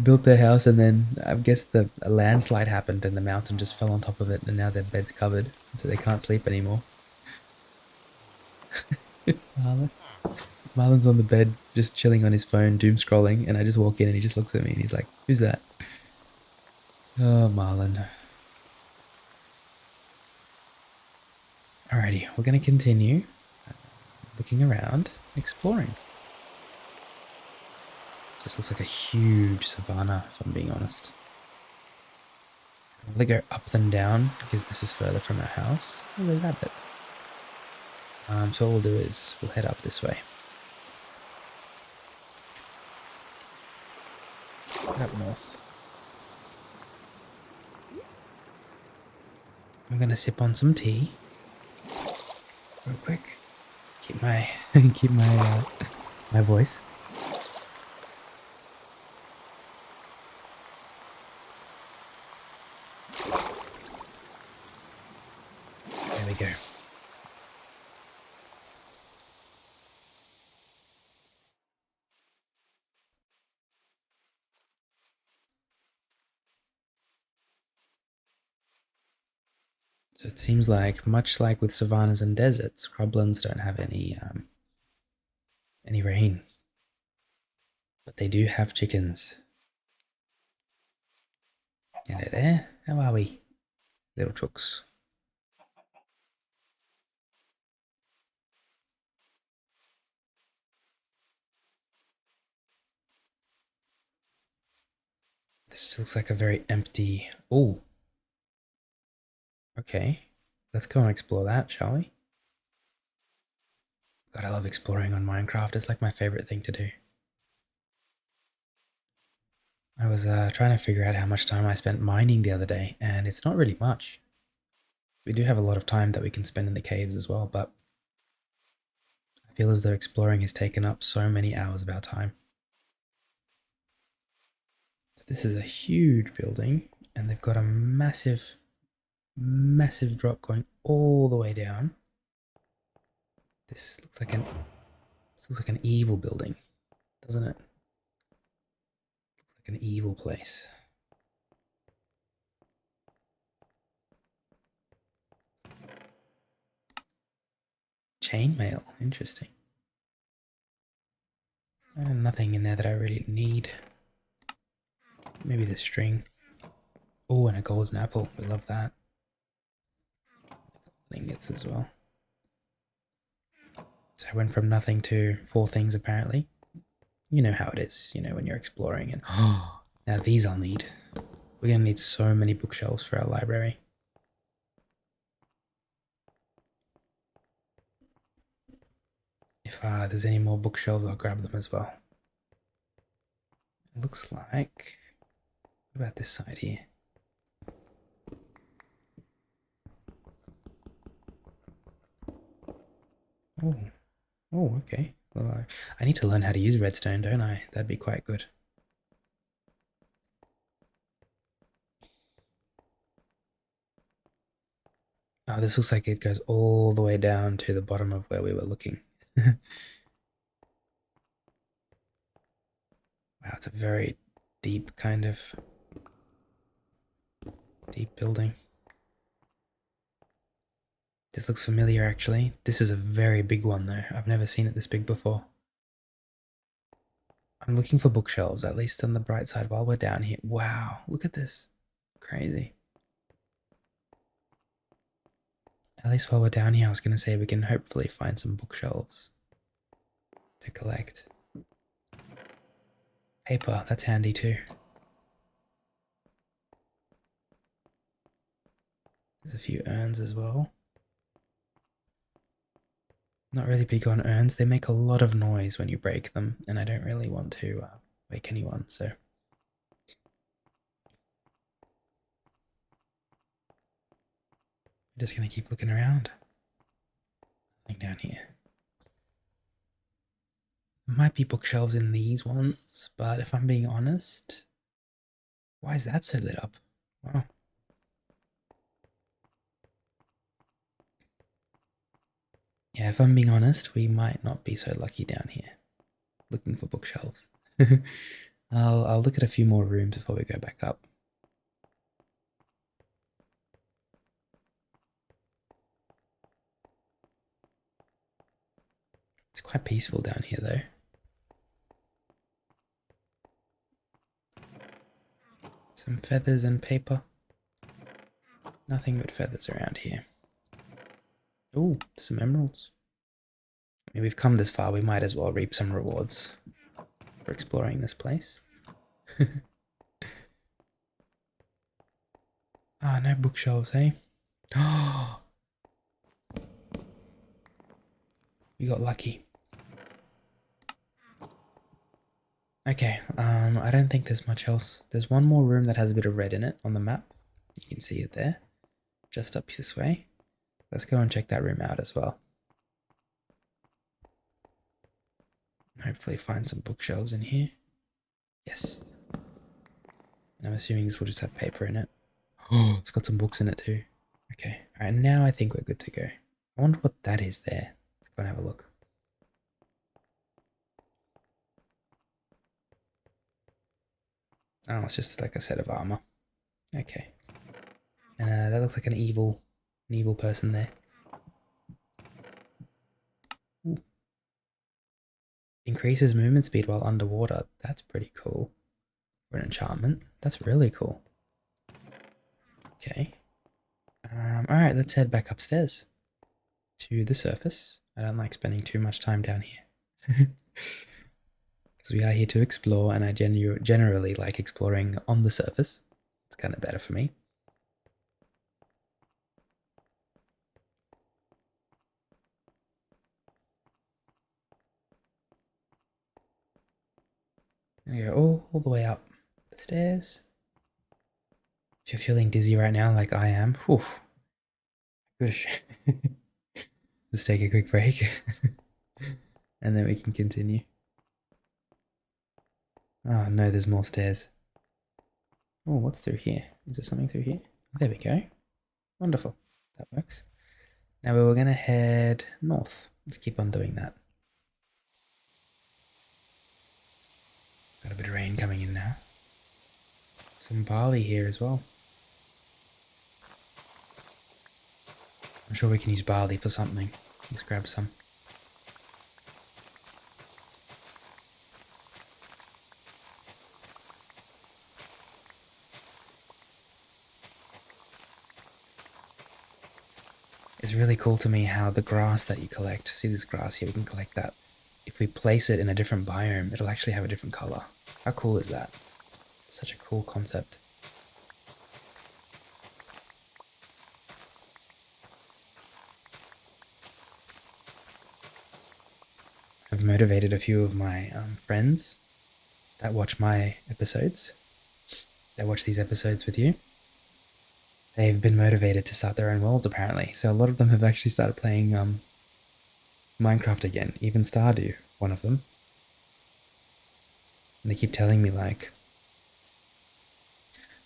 built their house and then I guess a landslide happened and the mountain just fell on top of it and now their bed's covered so they can't sleep anymore. Marlon. Marlon's on the bed just chilling on his phone, doom scrolling, and I just walk in and he just looks at me and he's like, "Who's that?" Oh, Marlon. Alrighty, we're going to continue looking around, exploring. It just looks like a huge savanna, if I'm being honest. I'm going to go up and down because this is further from our house. Oh, a rabbit. So what we'll do is we'll head up this way. Head up north. I'm going to sip on some tea. Real quick. Keep my my voice. There we go. So it seems like, much like with savannas and deserts, scrublands don't have any rain, but they do have chickens. Hello there. How are we, little chooks? This looks like a very empty. Oh, okay. Let's go and explore that, shall we? God, I love exploring on Minecraft. It's like my favorite thing to do. I was trying to figure out how much time I spent mining the other day, and it's not really much. We do have a lot of time that we can spend in the caves as well, but I feel as though exploring has taken up so many hours of our time. This is a huge building, and they've got a massive, massive drop going all the way down. This looks like an evil building, doesn't it? Looks like an evil place. Chainmail, interesting. Nothing in there that I really need. Maybe the string. Oh, and a golden apple. We love that. Ingots as well. So I went from nothing to 4 things apparently. You know how it is, you know, when you're exploring and now these I'll need. We're gonna need so many bookshelves for our library. If there's any more bookshelves, I'll grab them as well. It looks like... What about this side here? Oh, oh, okay. Well, I need to learn how to use redstone, don't I? That'd be quite good. Oh, this looks like it goes all the way down to the bottom of where we were looking. it's a very deep kind of deep building. This looks familiar actually. This is a very big one though. I've never seen it this big before. I'm looking for bookshelves, at least on the bright side while we're down here. Wow, look at this. Crazy. At least while we're down here, I was going to say we can hopefully find some bookshelves to collect. Paper, that's handy too. There's a few urns as well. Not really big on urns. They make a lot of noise when you break them, and I don't really want to wake anyone, so. I'm just going to keep looking around. Nothing down here. There might be bookshelves in these ones, but if I'm being honest, why is that so lit up? Wow. Yeah, if I'm being honest, we might not be so lucky down here. Looking for bookshelves. I'll look at a few more rooms before we go back up. It's quite peaceful down here though. Some feathers and paper. Nothing but feathers around here. Oh, some emeralds. I mean, we've come this far, we might as well reap some rewards for exploring this place. Ah, no bookshelves, eh? Oh, we got lucky. Okay, I don't think there's much else. There's one more room that has a bit of red in it on the map. You can see it there, just up this way. Let's go and check that room out as well. Hopefully find some bookshelves in here. Yes. And I'm assuming this will just have paper in it. Oh, it's got some books in it too. Okay, alright, now I think we're good to go. I wonder what that is there. Let's go and have a look. Oh, it's just like a set of armor. Okay. That looks like an evil person there. Ooh. Increases movement speed while underwater. That's pretty cool. For an enchantment. That's really cool. Okay. Alright, let's head back upstairs. To the surface. I don't like spending too much time down here. Because we are here to explore, and I generally like exploring on the surface. It's kind of better for me. And we go all the way up the stairs. If you're feeling dizzy right now, like I am, whew, gosh. Let's take a quick break, and then we can continue. Oh no, there's more stairs. Oh, what's through here? Is there something through here? There we go. Wonderful. That works. Now we were going to head north. Let's keep on doing that. Got a bit of rain coming in now. Some barley here as well. I'm sure we can use barley for something. Let's grab some. It's really cool to me how the grass that you collect, see this grass here, we can collect that. If we place it in a different biome, it'll actually have a different color. How cool is that? Such a cool concept. I've motivated a few of my friends that watch my episodes. They watch these episodes with you. They've been motivated to start their own worlds apparently. So a lot of them have actually started playing Minecraft again. Even Stardew, one of them. And they keep telling me like,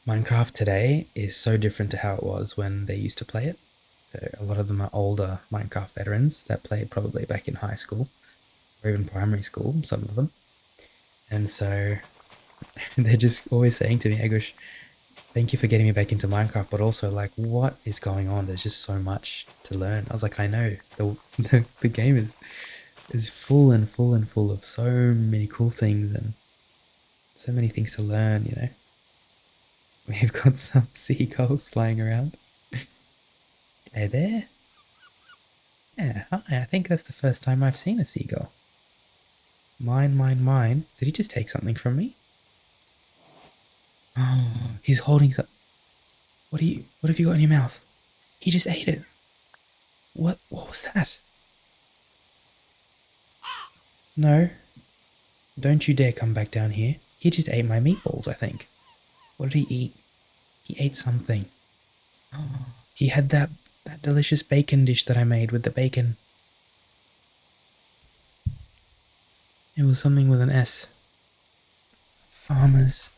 Minecraft today is so different to how it was when they used to play it. So a lot of them are older Minecraft veterans that played probably back in high school or even primary school, some of them. And so They're just always saying to me, Egush, thank you for getting me back into Minecraft, but also like, what is going on? There's just so much to learn. I was like, I know the game is full and full and full of so many cool things and so many things to learn. You know, we've got some seagulls flying around. They're there. Yeah, hi, I think that's the first time I've seen a seagull. Mine, mine, mine. Did he just take something from me? Oh, he's holding some. What have you got in your mouth? He just ate it. What was that? No, don't you dare come back down here. He just ate my meatballs, I think. What did he eat? He ate something. Oh, he had that delicious bacon dish that I made with the bacon. It was something with an S. Farmers.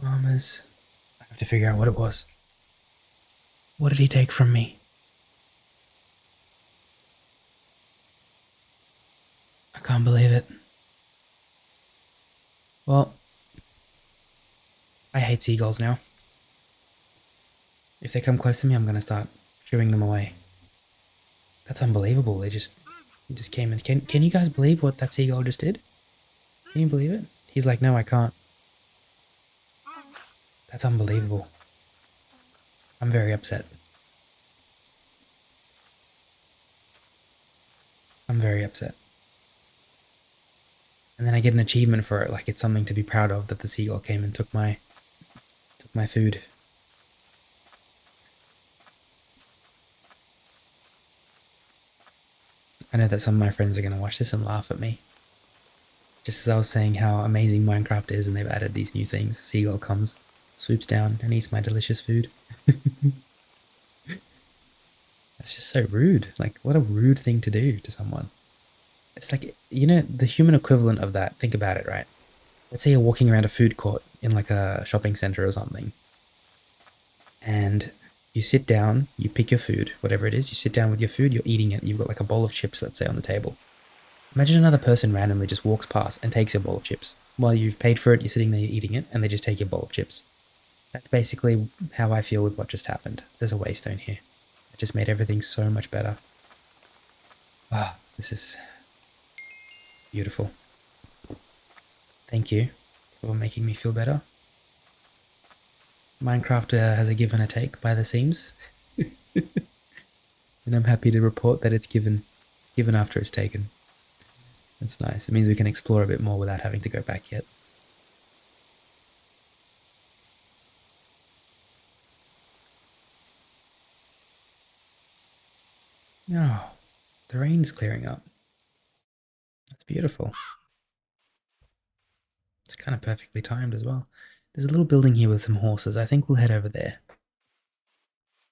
Farmers. I have to figure out what it was. What did he take from me? I can't believe it. Well, I hate seagulls now. If they come close to me, I'm gonna start shooing them away. That's unbelievable. They just came in. Can you guys believe what that seagull just did? Can you believe it? He's like, no, I can't. That's unbelievable. I'm very upset. I'm very upset. And then I get an achievement for it, like it's something to be proud of that the seagull came and took my food. I know that some of my friends are gonna watch this and laugh at me. Just as I was saying how amazing Minecraft is and they've added these new things, a seagull comes, swoops down and eats my delicious food. That's just so rude. Like, what a rude thing to do to someone. It's like, you know, the human equivalent of that. Think about it, right? Let's say you're walking around a food court in like a shopping center or something, and you sit down, you pick your food, whatever it is, you sit down with your food, you're eating it, you've got like a bowl of chips, let's say, on the table. Imagine another person randomly just walks past and takes your bowl of chips. While you've paid for it, you're sitting there, you're eating it, and they just take your bowl of chips. That's basically how I feel with what just happened. There's a waystone here. It just made everything so much better. Ah, this is beautiful. Thank you for making me feel better. Minecraft has a give and a take by the seams, and I'm happy to report that it's given. It's given after it's taken. That's nice. It means we can explore a bit more without having to go back yet. Oh, the rain's clearing up. That's beautiful. It's kind of perfectly timed as well. There's a little building here with some horses. I think we'll head over there.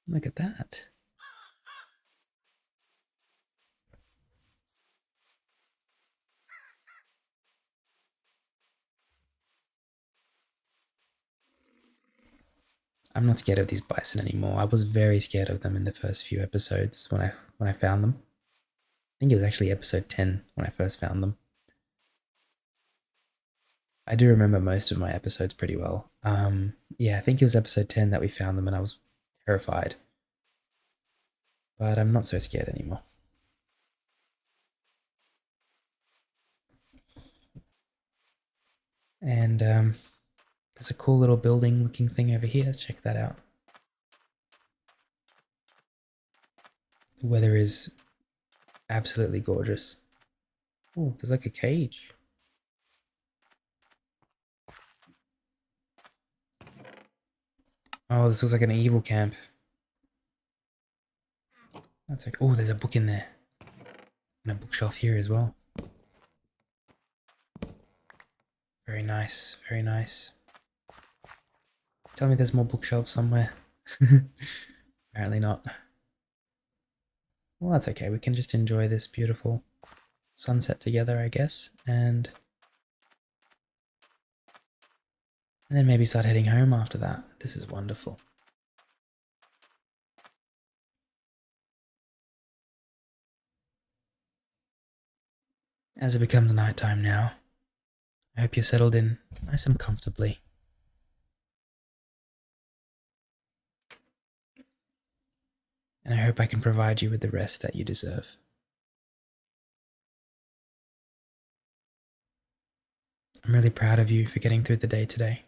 Look at that. I'm not scared of these bison anymore. I was very scared of them in the first few episodes when I found them. I think it was actually episode 10 when I first found them. I do remember most of my episodes pretty well. Yeah, I think it was episode 10 that we found them and I was terrified. But I'm not so scared anymore. And there's a cool little building looking thing over here. Let's check that out. The weather is absolutely gorgeous. Oh, there's like a cage. Oh, this looks like an evil camp. That's like, oh, there's a book in there. And a bookshelf here as well. Very nice, very nice. Tell me there's more bookshelves somewhere. Apparently not. Well, that's okay. We can just enjoy this beautiful sunset together, I guess. And then maybe start heading home after that. This is wonderful. As it becomes nighttime now, I hope you're settled in nice and comfortably. And I hope I can provide you with the rest that you deserve. I'm really proud of you for getting through the day today.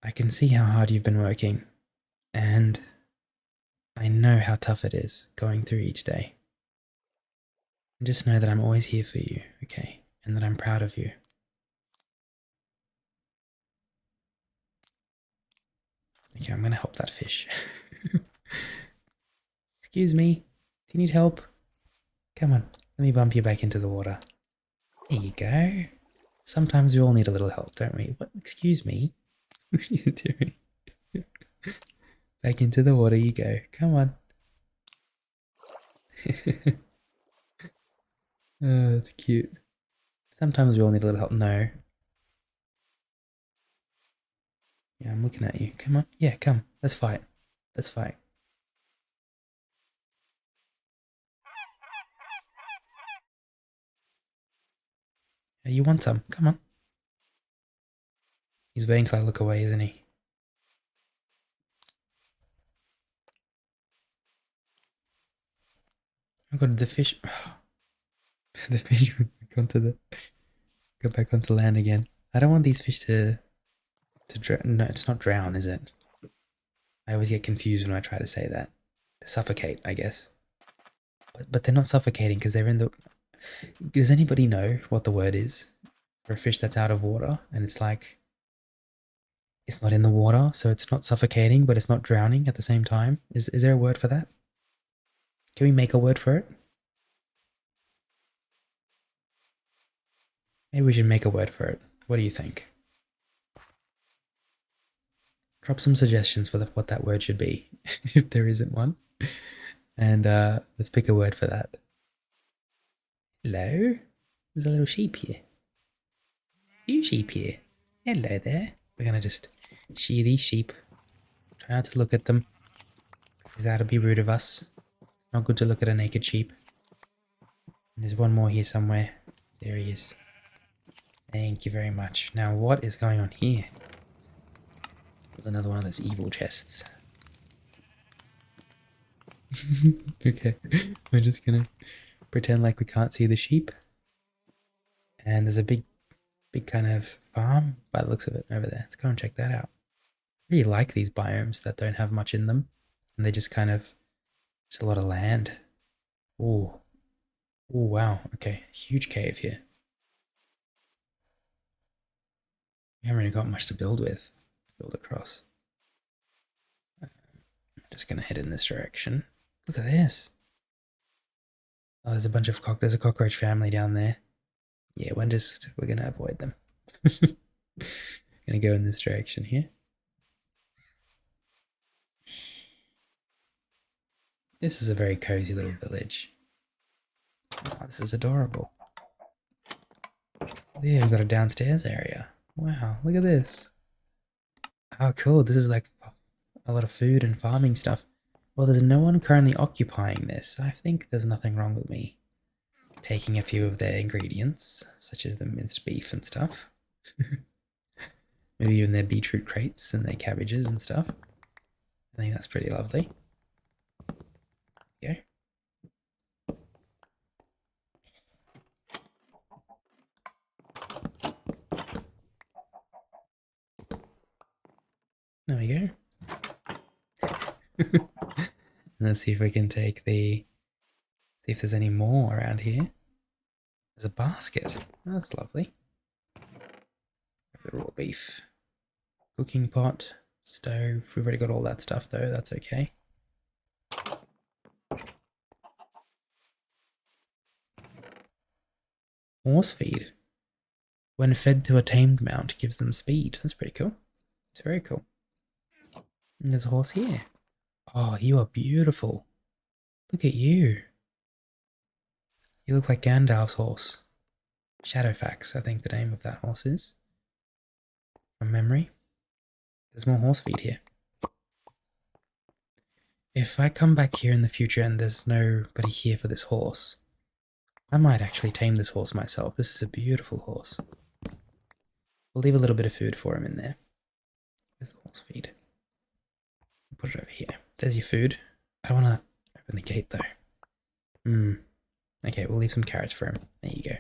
I can see how hard you've been working, and I know how tough it is going through each day. And just know that I'm always here for you, okay? And that I'm proud of you. Okay, I'm gonna help that fish. Excuse me, do you need help? Come on, let me bump you back into the water. There you go. Sometimes we all need a little help, don't we? What? Excuse me? What are you doing? Back into the water you go. Come on. Oh, that's cute. Sometimes we all need a little help. No. Yeah, I'm looking at you. Come on. Yeah, come. Let's fight. Let's fight. Yeah, you want some? Come on. He's waiting till I look away, isn't he? Oh god, the fish. The fish went back onto the. Go back onto land again. I don't want these fish to drown. No, it's not drown, is it? I always get confused when I try to say that. To suffocate, I guess. But they're not suffocating because they're in the. Does anybody know what the word is for a fish that's out of water? And it's like it's not in the water, so it's not suffocating, but it's not drowning at the same time. Is there a word for that? Can we make a word for it? Maybe we should make a word for it. What do you think? Drop some suggestions for what that word should be, if there isn't one. And let's pick a word for that. Hello? There's a little sheep here. Few sheep here. Hello there. We're gonna just shear these sheep. Try not to look at them, because that'll be rude of us. It's not good to look at a naked sheep. And there's one more here somewhere. There he is. Thank you very much. Now, what is going on here? There's another one of those evil chests. Okay, we're just gonna pretend like we can't see the sheep. And there's a big kind of farm by the looks of it over there. Let's go and check that out. I really like these biomes that don't have much in them. And they just kind of, just a lot of land. Oh, oh wow, okay, huge cave here. We haven't really got much to build with. Build across. I'm just gonna head in this direction. Look at this. Oh, there's a bunch of there's a cockroach family down there. Yeah, we're gonna avoid them. Gonna go in this direction here. This is a very cozy little village. Oh, this is adorable. Yeah, we've got a downstairs area. Wow, look at this. How cool. This is like a lot of food and farming stuff. Well, there's no one currently occupying this. I think there's nothing wrong with me taking a few of their ingredients, such as the minced beef and stuff. Maybe even their beetroot crates and their cabbages and stuff. I think that's pretty lovely. Yeah. There we go. Let's see if we can take see if there's any more around here. There's a basket. Oh, that's lovely. The raw beef. Cooking pot. Stove. We've already got all that stuff though. That's okay. Horse feed. When fed to a tamed mount, gives them speed. That's pretty cool. It's very cool. And there's a horse here. Oh, you are beautiful. Look at you. You look like Gandalf's horse. Shadowfax, I think the name of that horse is. From memory. There's more horse feed here. If I come back here in the future and there's nobody here for this horse, I might actually tame this horse myself. This is a beautiful horse. We'll leave a little bit of food for him in there. Where's the horse feed? Put it over here. There's your food. I don't want to open the gate though. Okay, we'll leave some carrots for him. There you go.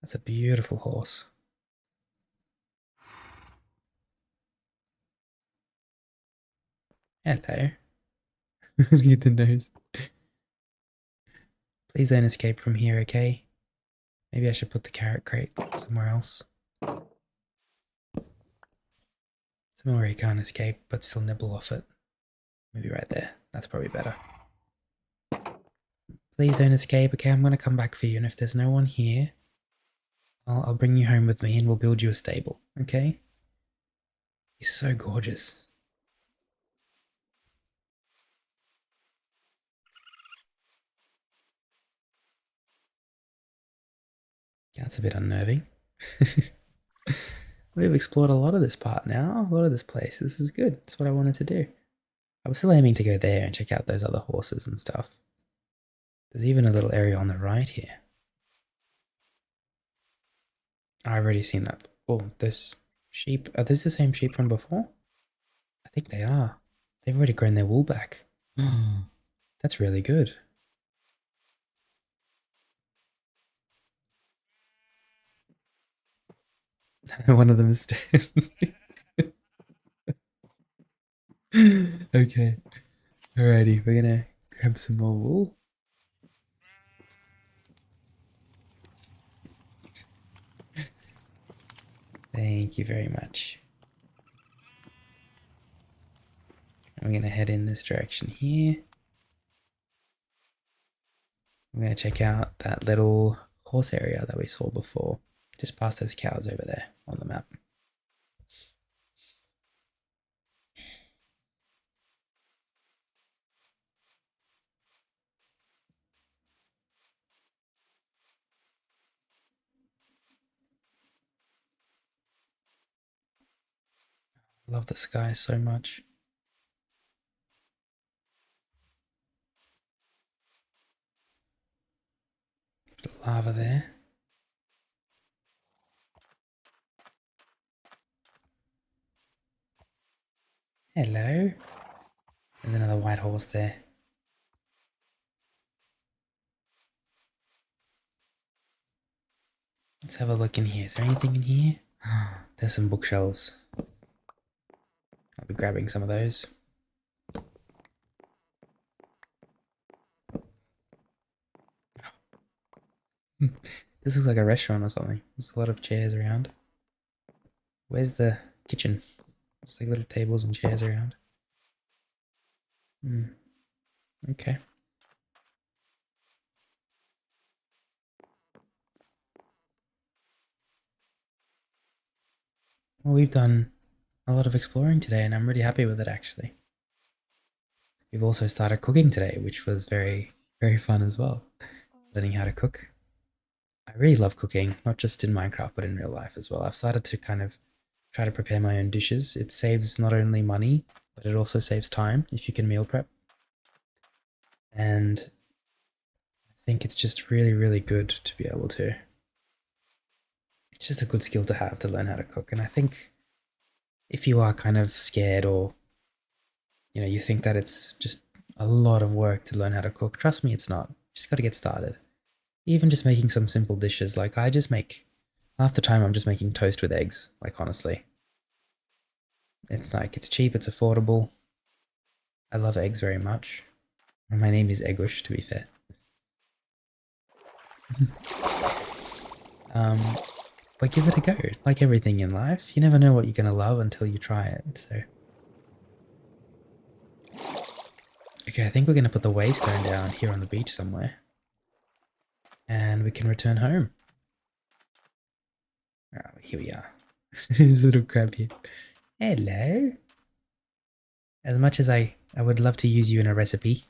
That's a beautiful horse. Hello. Let's get the nose. Please don't escape from here, okay? Maybe I should put the carrot crate somewhere else. Somewhere where he can't escape, but still nibble off it. Maybe right there. That's probably better. Please don't escape, okay? I'm gonna come back for you, and if there's no one here, I'll bring you home with me and we'll build you a stable, okay? He's so gorgeous. That's a bit unnerving. We've explored a lot of this part now, a lot of this place. This is good. It's what I wanted to do. I was still aiming to go there and check out those other horses and stuff. There's even a little area on the right here. I've already seen that. Oh, this sheep. Are these the same sheep from before? I think they are. They've already grown their wool back. That's really good. One of them is stairs. Okay. Alrighty, we're gonna grab some more wool. Thank you very much. We're gonna head in this direction here. I'm gonna check out that little horse area that we saw before, just past those cows over there on the map. I love the sky so much. Bit of lava there. Hello. There's another white horse there. Let's have a look in here. Is there anything in here? There's some bookshelves. I'll be grabbing some of those. This looks like a restaurant or something. There's a lot of chairs around. Where's the kitchen? There's like little tables and chairs around. Okay. Well, we've done a lot of exploring today and I'm really happy with it actually. We've also started cooking today, which was very, very fun as well. Learning how to cook. I really love cooking, not just in Minecraft, but in real life as well. I've started to kind of try to prepare my own dishes. It saves not only money, but it also saves time if you can meal prep. And I think it's just really, really good to be able to. It's just a good skill to have to learn how to cook. And I think if you are kind of scared or, you know, you think that it's just a lot of work to learn how to cook, trust me, it's not. Just got to get started. Even just making some simple dishes, like I just make, half the time I'm just making toast with eggs, like honestly. It's like, it's cheap, it's affordable. I love eggs very much. My name is Egush, to be fair. But give it a go. Like everything in life, you never know what you're gonna love until you try it, so. Okay, I think we're gonna put the waystone down here on the beach somewhere. And we can return home. Oh, here we are. There's a little crab here. Hello. As much as I would love to use you in a recipe,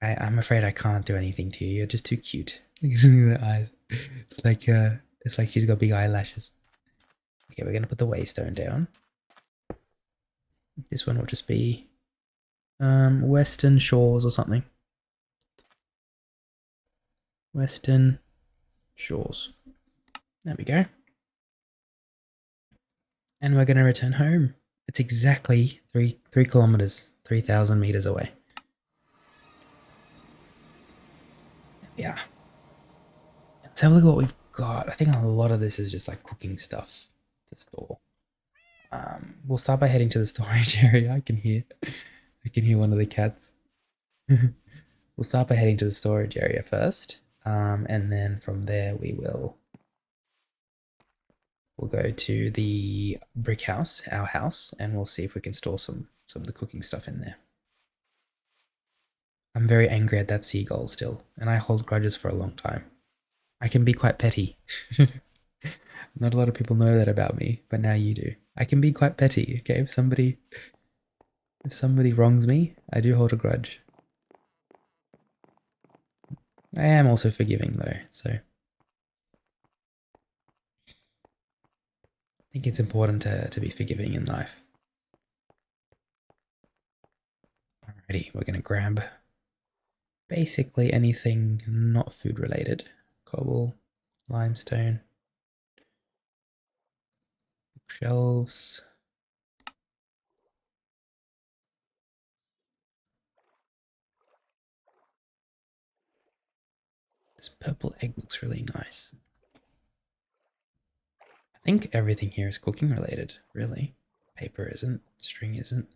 I'm afraid I can't do anything to you. You're just too cute. Look at the eyes. It's like she's got big eyelashes. Okay, we're gonna put the waystone down. This one will just be Western Shores or something. Western Shores. There we go. And we're going to return home. It's exactly 3 kilometers, 3,000 meters away. Yeah. Let's have a look at what we've got. I think a lot of this is just like cooking stuff to store. We'll start by heading to the storage area. I can hear one of the cats. We'll start by heading to the storage area first, and then from there we'll go to the brick house, our house, and we'll see if we can store some of the cooking stuff in there. I'm very angry at that seagull still, and I hold grudges for a long time. I can be quite petty. Not a lot of people know that about me, but now you do. I can be quite petty, okay? If somebody wrongs me, I do hold a grudge. I am also forgiving though, so I think it's important to be forgiving in life. Alrighty, we're gonna grab basically anything not food related. Cobble, limestone, bookshelves. This purple egg looks really nice. I think everything here is cooking related, really. Paper isn't, string isn't.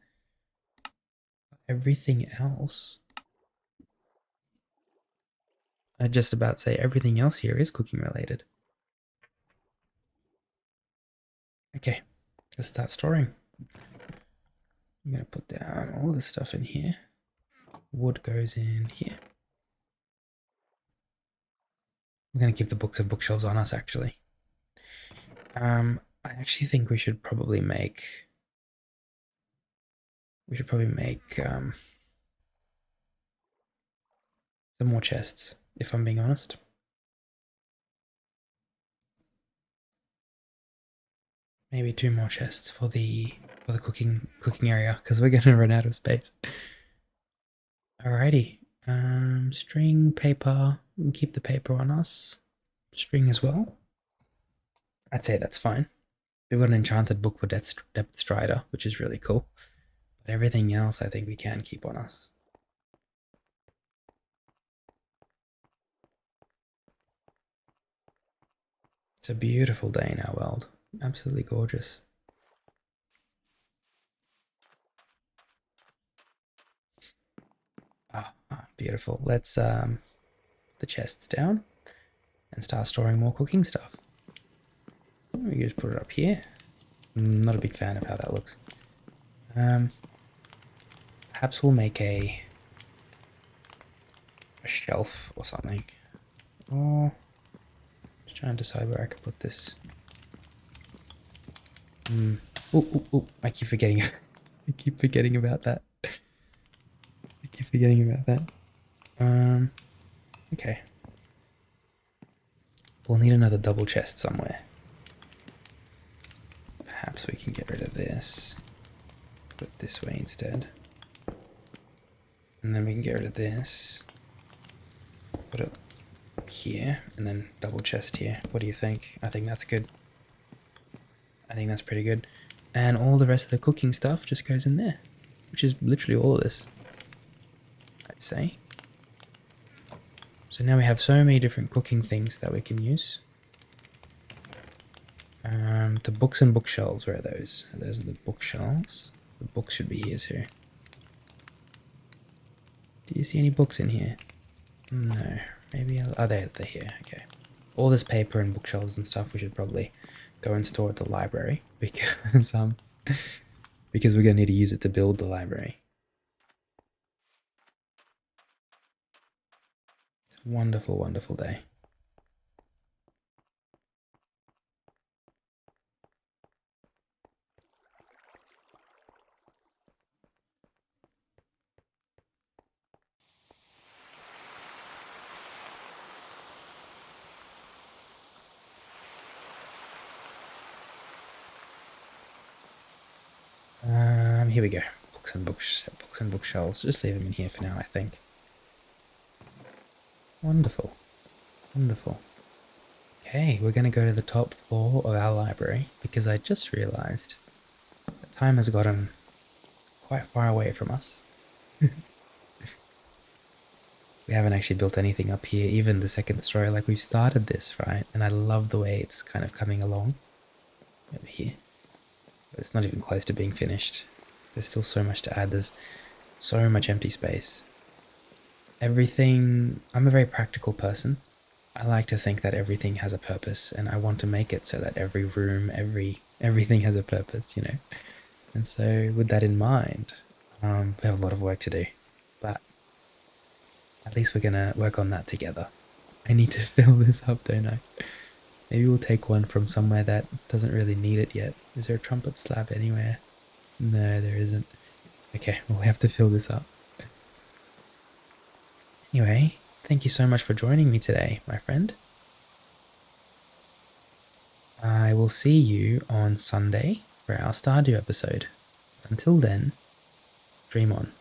Everything else, I'd just about say everything else here is cooking related. Okay, let's start storing. I'm going to put down all this stuff in here. Wood goes in here. I'm going to give the books and bookshelves on us, actually. I actually think we should probably make some more chests, if I'm being honest. Maybe 2 more chests for the cooking area, because we're going to run out of space. Alrighty. String, paper. We can keep the paper on us. String as well. I'd say that's fine. We've got an enchanted book for Depth Strider, which is really cool. But everything else I think we can keep on us. It's a beautiful day in our world. Absolutely gorgeous. Beautiful. Let's put the chests down and start storing more cooking stuff. We just put it up here. Not a big fan of how that looks. Perhaps we'll make a shelf or something. Or just trying to decide where I could put this. Oh! I keep forgetting. I keep forgetting about that. Okay. We'll need another double chest somewhere. Perhaps we can get rid of this. Put it this way instead. And then we can get rid of this. Put it here, and then double chest here. What do you think? I think that's good. I think that's pretty good. And all the rest of the cooking stuff just goes in there, which is literally all of this, I'd say. So now we have so many different cooking things that we can use. The books and bookshelves, where are those? Those are the bookshelves. The books should be here too. Do you see any books in here? No. Maybe they're here. Okay. All this paper and bookshelves and stuff we should probably go and store at the library because because we're gonna need to use it to build the library. Wonderful, wonderful day. Here we go. Books and bookshelves. Just leave them in here for now, I think. Wonderful. Wonderful. Okay, we're going to go to the top floor of our library because I just realized that time has gotten quite far away from us. We haven't actually built anything up here, even the second story. Like, we've started this, right? And I love the way it's kind of coming along over here. But it's not even close to being finished. There's still so much to add. There's so much empty space. Everything... I'm a very practical person. I like to think that everything has a purpose, and I want to make it so that every room, everything has a purpose, you know? And so with that in mind, we have a lot of work to do. But at least we're gonna work on that together. I need to fill this up, don't I? Maybe we'll take one from somewhere that doesn't really need it yet. Is there a trumpet slab anywhere? No, there isn't. Okay, well, we have to fill this up. Anyway, thank you so much for joining me today, my friend. I will see you on Sunday for our Stardew episode. Until then, dream on.